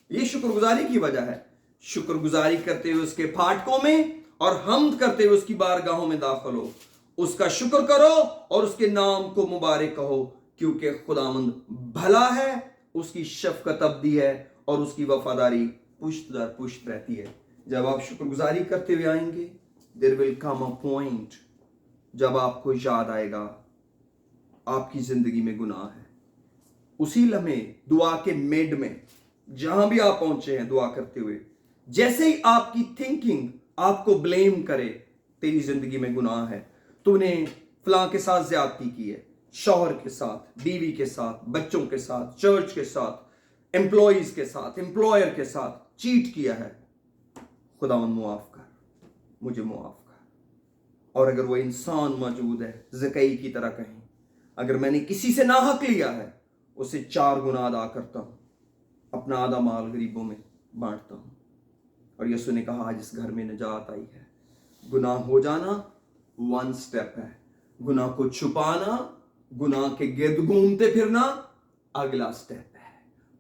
S2: ये शुक्रगुजारी की वजह है। शुक्रगुजारी करते हुए उसके फाटकों में और हमद करते हुए उसकी बारगाहों में दाखिल हो, उसका शुक्र करो और उसके नाम को मुबारक कहो, क्योंकि खुदावंद भला है, उसकी शफकत अबदी है और उसकी वफादारी पुश्त दर पुश्त रहती है। जब आप शुक्रगुजारी करते हुए आएंगे, there will come a point जब आपको याद आएगा आपकी जिंदगी में गुनाह है। उसी लम्हे दुआ के मिड में जहां भी आप पहुंचे हैं दुआ करते हुए, जैसे ही आपकी थिंकिंग आपको ब्लेम करे, तेरी जिंदगी में गुनाह है, तूने फलां के साथ ज्यादती की है, शौहर के साथ, बीवी के साथ, बच्चों के साथ, चर्च के साथ, एम्प्लॉइज के साथ, एम्प्लॉयर के साथ चीट किया है, खुदावंद मुआफ कर, मुझे मुआफ कर। और अगर वो इंसान मौजूद है, ज़कई की तरह कहें, अगर मैंने किसी से नाहक लिया है, उसे 4 गुना अदा करता हूं, अपना आधा माल गरीबों में बांटता हूं। और यीशु ने कहा, आज इस घर में निजात आई है। गुनाह हो जाना 1 स्टेप है, गुनाह को छुपाना, गुनाह के गिर्द घूमते फिरना अगला स्टेप है,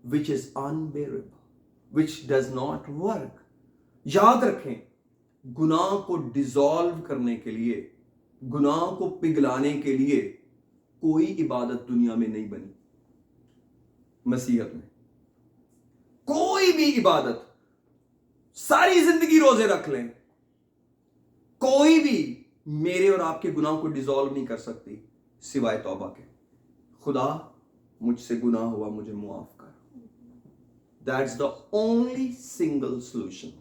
S2: which is unbearable, which does not work. याद रखें, गुनाह को डिसॉल्व करने के लिए, गुनाह को पिघलाने के लिए कोई इबादत दुनिया में नहीं बनी। मसीहत में कोई भी इबादत, सारी जिंदगी रोजे रख लें, कोई भी मेरे और आपके गुनाह को डिसॉल्व नहीं कर सकती सिवाय तौबा के। खुदा मुझसे गुनाह हुआ, मुझे मुआफ कर। That's the only single solution.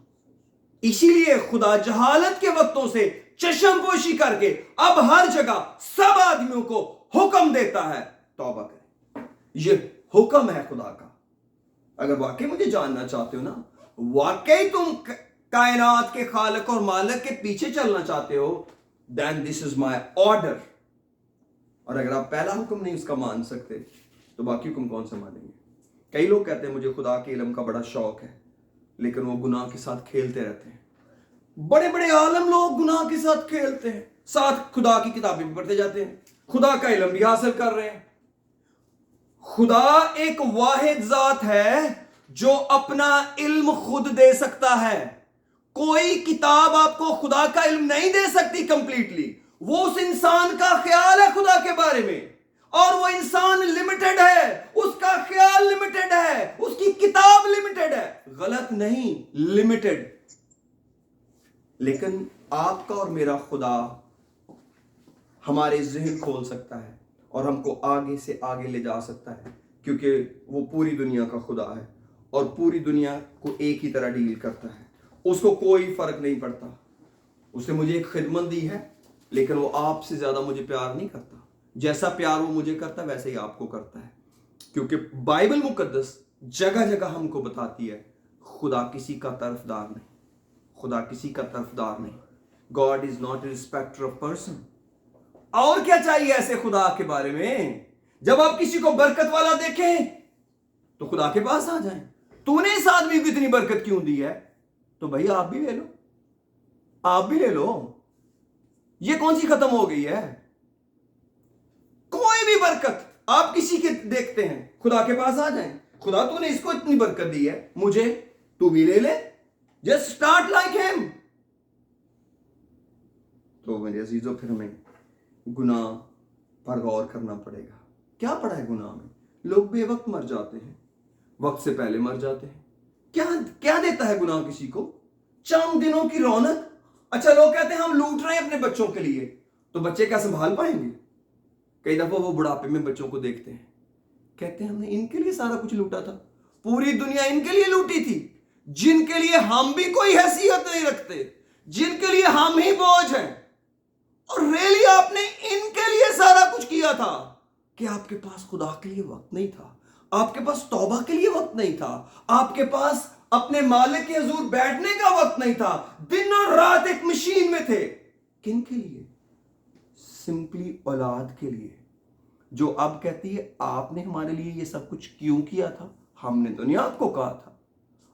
S2: इसीलिए खुदा जहालत के वक्तों से चश्मपोशी करके अब हर जगह सब आदमियों को हुक्म देता है, तौबा करें। ये हुक्म है खुदा का। अगर वाकई मुझे जानना चाहते हो ना, वाकई तुम कायनात के खालिक और मालिक के पीछे चलना चाहते हो, then this is my order. और अगर आप पहला हुक्म नहीं उसका मान सकते, तो बाकी हुक्म कौन सा मानेंगे? कई लोग कहते हैं मुझे खुदा के इल्म का बड़ा शौक है, लेकिन वो गुनाह के साथ खेलते रहते हैं। बड़े बड़े आलम लोग गुनाह के साथ खेलते हैं, साथ खुदा की किताबें भी पढ़ते जाते हैं, खुदा का इल्म भी हासिल कर रहे हैं। खुदा एक वाहिद जात है जो अपना इल्म खुद दे सकता है। कोई किताब आपको खुदा का इल्म नहीं दे सकती कंप्लीटली। वो उस इंसान का ख्याल है खुदा के बारे में, और वो इंसान लिमिटेड है, उसका ख्याल लिमिटेड है, उसकी किताब लिमिटेड है। गलत नहीं, लिमिटेड। लेकिन आपका और मेरा खुदा हमारे ज़हन खोल सकता है और हमको आगे से आगे ले जा सकता है, क्योंकि वो पूरी दुनिया का खुदा है और पूरी दुनिया को एक ही तरह डील करता है। उसको कोई फर्क नहीं पड़ता। उसने मुझे एक खिदमत दी है, लेकिन वो आपसे ज्यादा मुझे प्यार नहीं करता। जैसा प्यार वो मुझे करता है वैसे ही आपको करता है, क्योंकि बाइबल मुकद्दस जगह जगह हमको बताती है खुदा किसी का तरफदार नहीं, खुदा किसी का तरफदार नहीं। God is not a respecter of person. और क्या चाहिए ऐसे खुदा के बारे में? जब आप किसी को बरकत वाला देखें तो खुदा के पास आ जाएं। तूने इस आदमी को इतनी बरकत क्यों दी है? तो भाई आप भी ले लो, आप भी ले लो। ये कौन सी खत्म हो गई है? कोई भी बरकत आप किसी के देखते हैं, खुदा के पास आ जाएं। खुदा तूने इसको इतनी बरकत दी है, मुझे तू भी ले ले, जस्ट स्टार्ट लाइक हिम। तो मेरे अजीजों, फिर हमें गुनाह पर गौर करना पड़ेगा। क्या पड़ा है गुनाह में? लोग बेवक्त मर जाते हैं, वक्त से पहले मर जाते हैं। क्या क्या देता है गुनाह किसी को? चंद दिनों की रौनक। अच्छा, लोग कहते हैं हम लूट रहे हैं अपने बच्चों के लिए, तो बच्चे क्या संभाल पाएंगे? कई दफा वो बुढ़ापे में बच्चों को देखते हैं, कहते हैं हमने इनके लिए सारा कुछ लूटा था, पूरी दुनिया इनके लिए लूटी थी, जिनके लिए हम भी कोई हैसियत नहीं रखते, जिनके लिए हम ही बोझ हैं। और रियली आपने इनके लिए सारा कुछ किया था कि आपके पास खुदा के लिए वक्त नहीं था, आपके पास तौबा के लिए वक्त नहीं था, आपके पास अपने मालिक के हुजूर बैठने का वक्त नहीं था, दिन और रात एक मशीन में थे। किन के लिए? सिंपली औलाद के लिए, जो अब कहती है आपने हमारे लिए ये सब कुछ क्यों किया था? हमने तो नहीं आपको कहा था,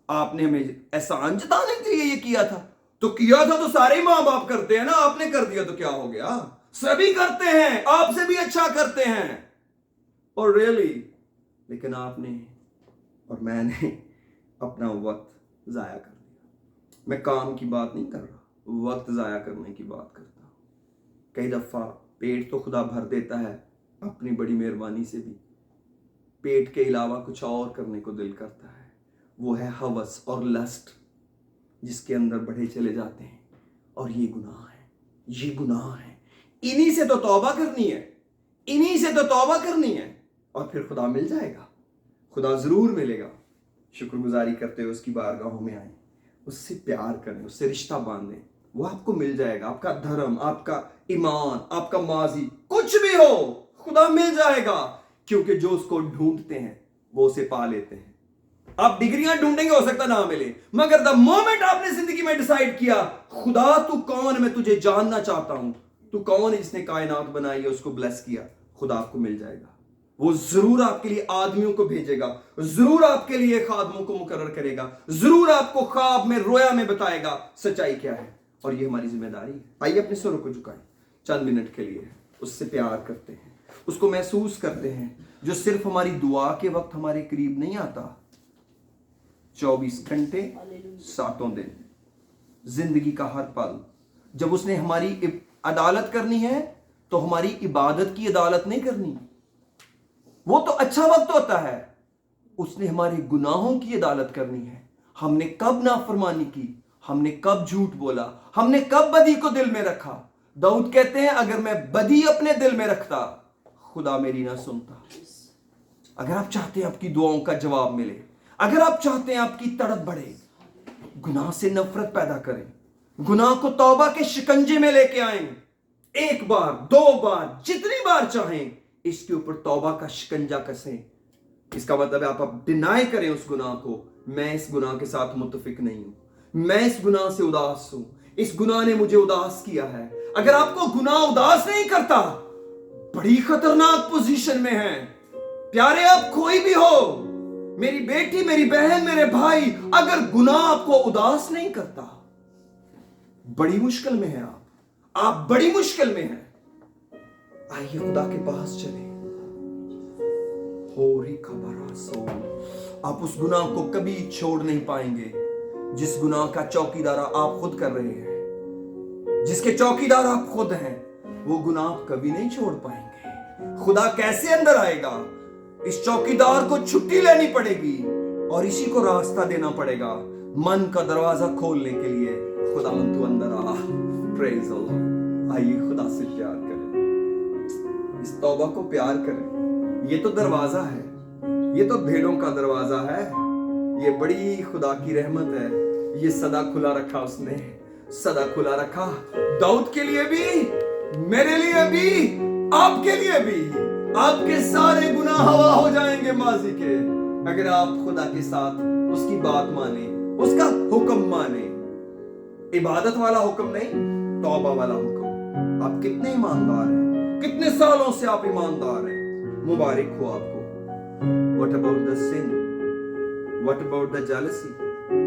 S2: आपने हमें एहसान जताने के लिए ये किया था। तो किया था तो सारे माँ बाप करते हैं ना, आपने कर दिया तो क्या हो गया? सभी करते हैं, आपसे भी अच्छा करते हैं। और रियली, लेकिन आपने और मैंने अपना वक्त जाया कर दिया। मैं काम की बात नहीं कर रहा, वक्त जाया करने की बात करता हूँ। कई दफा पेट तो खुदा भर देता है अपनी बड़ी मेहरबानी से भी, पेट के अलावा कुछ और करने को दिल करता है। वो है हवस और लस्ट, जिसके अंदर बढ़े चले जाते हैं। और ये गुनाह है, ये गुनाह है। इन्हीं से तो तौबा करनी है, इन्हीं से तो तौबा करनी है, और फिर खुदा मिल जाएगा, खुदा जरूर मिलेगा। शुक्रगुजारी करते हुए उसकी बारगाहों में आए, उससे प्यार करें, उससे रिश्ता बांधें, वो आपको मिल जाएगा। आपका धर्म, आपका ईमान, आपका माजी, कुछ भी हो, खुदा मिल जाएगा। क्योंकि जो उसको ढूंढते हैं वो उसे पा लेते हैं। आप डिग्रियां ढूंढेंगे, हो सकता ना मिले, मगर द मोमेंट आपने जिंदगी में डिसाइड किया खुदा तू कौन, मैं तुझे जानना चाहता हूं, तू कौन है जिसने कायनात बनाई है, उसको ब्लेस किया, खुदा आपको मिल जाएगा। वो जरूर आपके लिए आदमियों को भेजेगा, जरूर आपके लिए खादमों को मुकर्रर करेगा, जरूर आपको ख्वाब में, रोया में बताएगा सच्चाई क्या है। और ये हमारी जिम्मेदारी है। आइए अपने सरों को झुकाएं, चंद मिनट के लिए उससे प्यार करते हैं, उसको महसूस करते हैं, जो सिर्फ हमारी दुआ के वक्त हमारे करीब नहीं आता, 24 घंटे 7 दिन, जिंदगी का हर पल। जब उसने हमारी अदालत करनी है तो हमारी इबादत की अदालत नहीं करनी, वो तो अच्छा वक्त होता है। उसने हमारे गुनाहों की अदालत करनी है। हमने कब नाफरमानी की, हमने कब झूठ बोला, हमने कब बदी को दिल में रखा। दाऊद कहते हैं अगर मैं बदी अपने दिल में रखता, खुदा मेरी ना सुनता। अगर आप चाहते हैं आपकी दुआओं का जवाब मिले, अगर आप चाहते हैं आपकी तड़प बढ़े, गुनाह से नफरत पैदा करें, गुनाह को तौबा के शिकंजे में लेके आएं, 1 बार 2 बार जितनी बार चाहें इसके ऊपर तौबा का शिकंजा कसें। इसका मतलब है आप डिनाई करें उस गुनाह को, मैं इस गुनाह के साथ मुत्तफिक नहीं हूं, मैं इस गुनाह से उदास हूं, इस गुनाह ने मुझे उदास किया है। अगर आपको गुनाह उदास नहीं करता, बड़ी खतरनाक पोजीशन में है। प्यारे, आप कोई भी हो, मेरी बेटी, मेरी बहन, मेरे भाई, अगर गुनाह आपको उदास नहीं करता, बड़ी मुश्किल में है आप बड़ी मुश्किल में हैं। आइए खुदा के पास चले। हो री खबरा सो, आप उस गुनाह को कभी छोड़ नहीं पाएंगे जिस गुनाह का चौकीदार आप खुद कर रहे हैं, जिसके चौकीदार आप खुद हैं। वो गुनाह आप कभी नहीं छोड़ पाएंगे। खुदा कैसे अंदर आएगा? इस चौकीदार को छुट्टी लेनी पड़ेगी और इसी को रास्ता देना पड़ेगा मन का दरवाजा खोलने के लिए। खुदा तू अंदर आ। Praise the Lord. आइए खुदा से प्यार करें, इस तौबा को प्यार करें। ये तो दरवाजा है, ये तो भेड़ों का दरवाजा है, ये बड़ी खुदा की रहमत है। ये सदा खुला रखा उसने, सदा खुला रखा। दाऊद के लिए भी, मेरे लिए भी, आपके लिए भी। आपके सारे गुनाह हवा हो जाएंगे माजी के, अगर आप खुदा के साथ उसकी बात माने, उसका हुक्म माने। इबादत वाला हुक्म नहीं, तौबा वाला हुक्म। आप कितने ईमानदार हैं, कितने सालों से आप ईमानदार हैं, मुबारक हो आपको। What about the sin? What about the jealousy?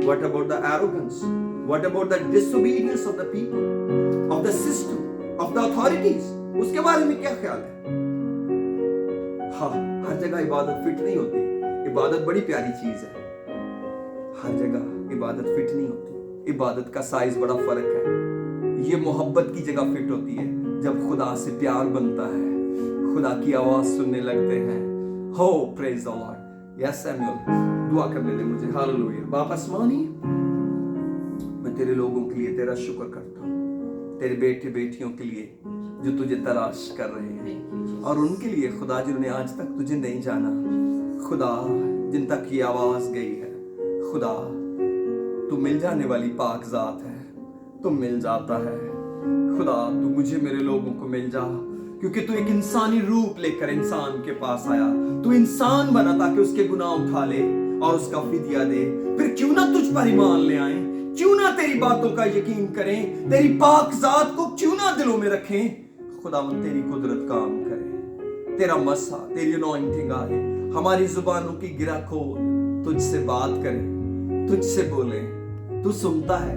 S2: What about the arrogance? What about the disobedience of the people, of the system, of the authorities? उसके बारे में क्या ख्याल है? हाँ, हर जगह इबादत फिट नहीं होती। इबादत बड़ी प्यारी चीज है, हर जगह इबादत फिट नहीं होती। इबादत का साइज बड़ा फर्क है। ये मोहब्बत की जगह फिट होती है जब खुदा से प्यार बनता है, खुदा की आवाज सुनने लगते हैं। हो praise the Lord. Yes Samuel, दुआ करने दे मुझे। हालेलुया। बाप आसमानी, मैं तेरे लोगों के लिए तेरा शुक्र करता हूँ, तेरे बेटे बेटियों के लिए जो तुझे तलाश कर रहे हैं, और उनके लिए खुदा जिन्होंने आज तक तुझे नहीं जाना, खुदा जिन तक ये आवाज गई है, खुदा तू मिल जाने वाली पाक जात है, तू मिल जाता है। खुदा तू मुझे, मेरे लोगों को मिल जा, क्योंकि तू एक इंसानी रूप लेकर इंसान के पास आया। तू इंसान बना ताकि उसके गुनाह उठा ले और उसका फिदिया दे। फिर क्यों ना तुझ पर ईमान ले आए, क्यों ना तेरी बातों का यकीन करें, तेरी पाक जात को क्यों ना दिलों में रखें। खुदावन तेरी कुदरत काम करे, तेरा मसा, तेरी अनॉइंटिंग आए, हमारी जुबानों की गिरा खोल, तुझसे बात करें, तुझसे बोले। तू सुनता है।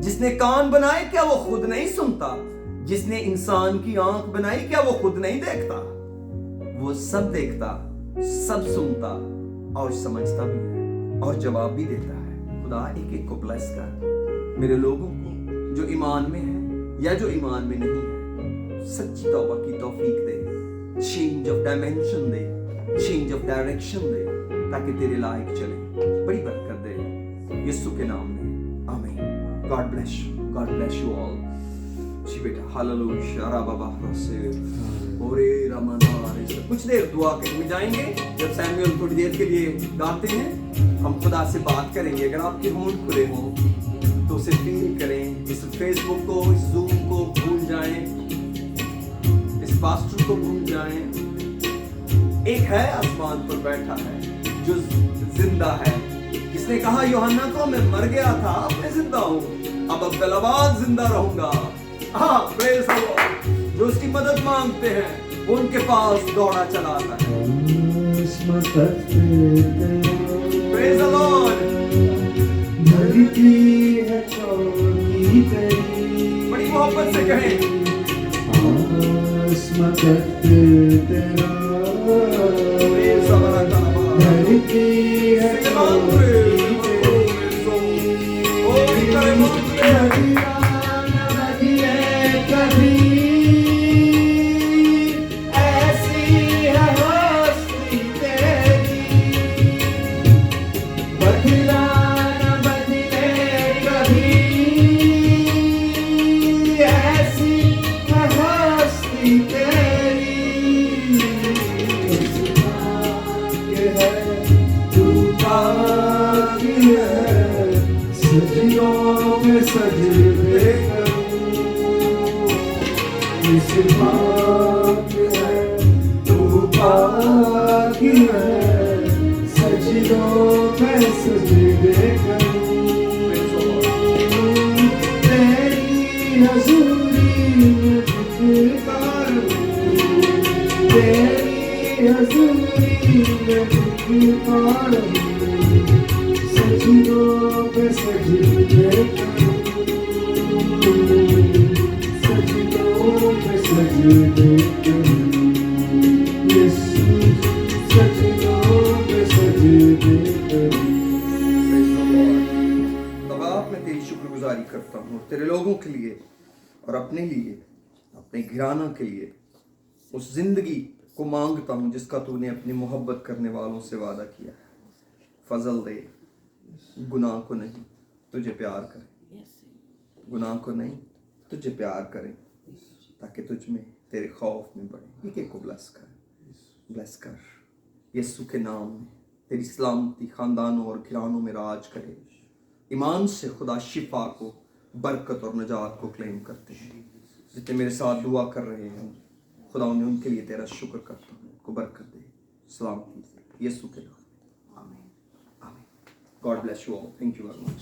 S2: जिसने कान बनाए क्या वो खुद नहीं सुनता? जिसने इंसान की आंख बनाई क्या वो खुद नहीं देखता? वो सब देखता, सब सुनता और समझता भी है और जवाब भी देता है। खुदा एक एक को ब्लेस कर, मेरे लोगों को जो ईमान में है या जो ईमान में नहीं है, सच्ची तौबा की तौफीक दे, चेंज ऑफ डायमेंशन दे, चेंज ऑफ डायरेक्शन दे, ताकि तेरे लायक चले। बड़ी बरकत दे यीशु के नाम में, आमीन। God bless you all. जी बेटा, हालेलुया। रा बाबा से ओरे रमनारे से कुछ देर दुआ करने जाएंगे। जब सैमुअल थोड़ी देर के लिए गाते हैं, हम खुदा से बात करेंगे। अगर आपके होंठ खुले हों तो उसे फील करें। इस फेसबुक को, इस जूम को भूल जाएं, इस पास्टर को भूल जाएं। एक है आसमान पर बैठा है जो जिंदा है, जिसने कहा यूहन्ना को मैं मर गया था, अब मैं जिंदा हूँ, अब अब्दुल्लाबाद जिंदा रहूंगा। हाँ, प्रेज द लॉर्ड। जो उसकी मदद मांगते हैं वो उनके पास दौड़ा चला आता है। Praise the Lord. बड़ी मोहब्बत से कहें, प्रेज शुक्रगुजारी करता हूँ तेरे लोगों के लिए और अपने लिए, अपने घराना के लिए। उस जिंदगी को मांगता हूँ जिसका तूने अपनी मोहब्बत करने वालों से वादा किया है। फजल दे, गुनाह को नहीं तुझे प्यार करे, गुनाह को नहीं तुझे प्यार करे, ताकि तुझ में तेरे खौफ में बढ़े। एक एक को ब्लेस कर यीशु के नाम में। तेरी सलामती खानदानों और घरानों में राज करे। ईमान से खुदा शिफा को, बरकत और नजात को क्लेम करते हैं। जितने मेरे साथ दुआ कर रहे हैं खुदा उन्हें, उनके लिए तेरा शुक्र करता हूँ। को बरकत दे, सलामती दे, यीशु के नाम। आमीन। God bless you all. Thank you very much.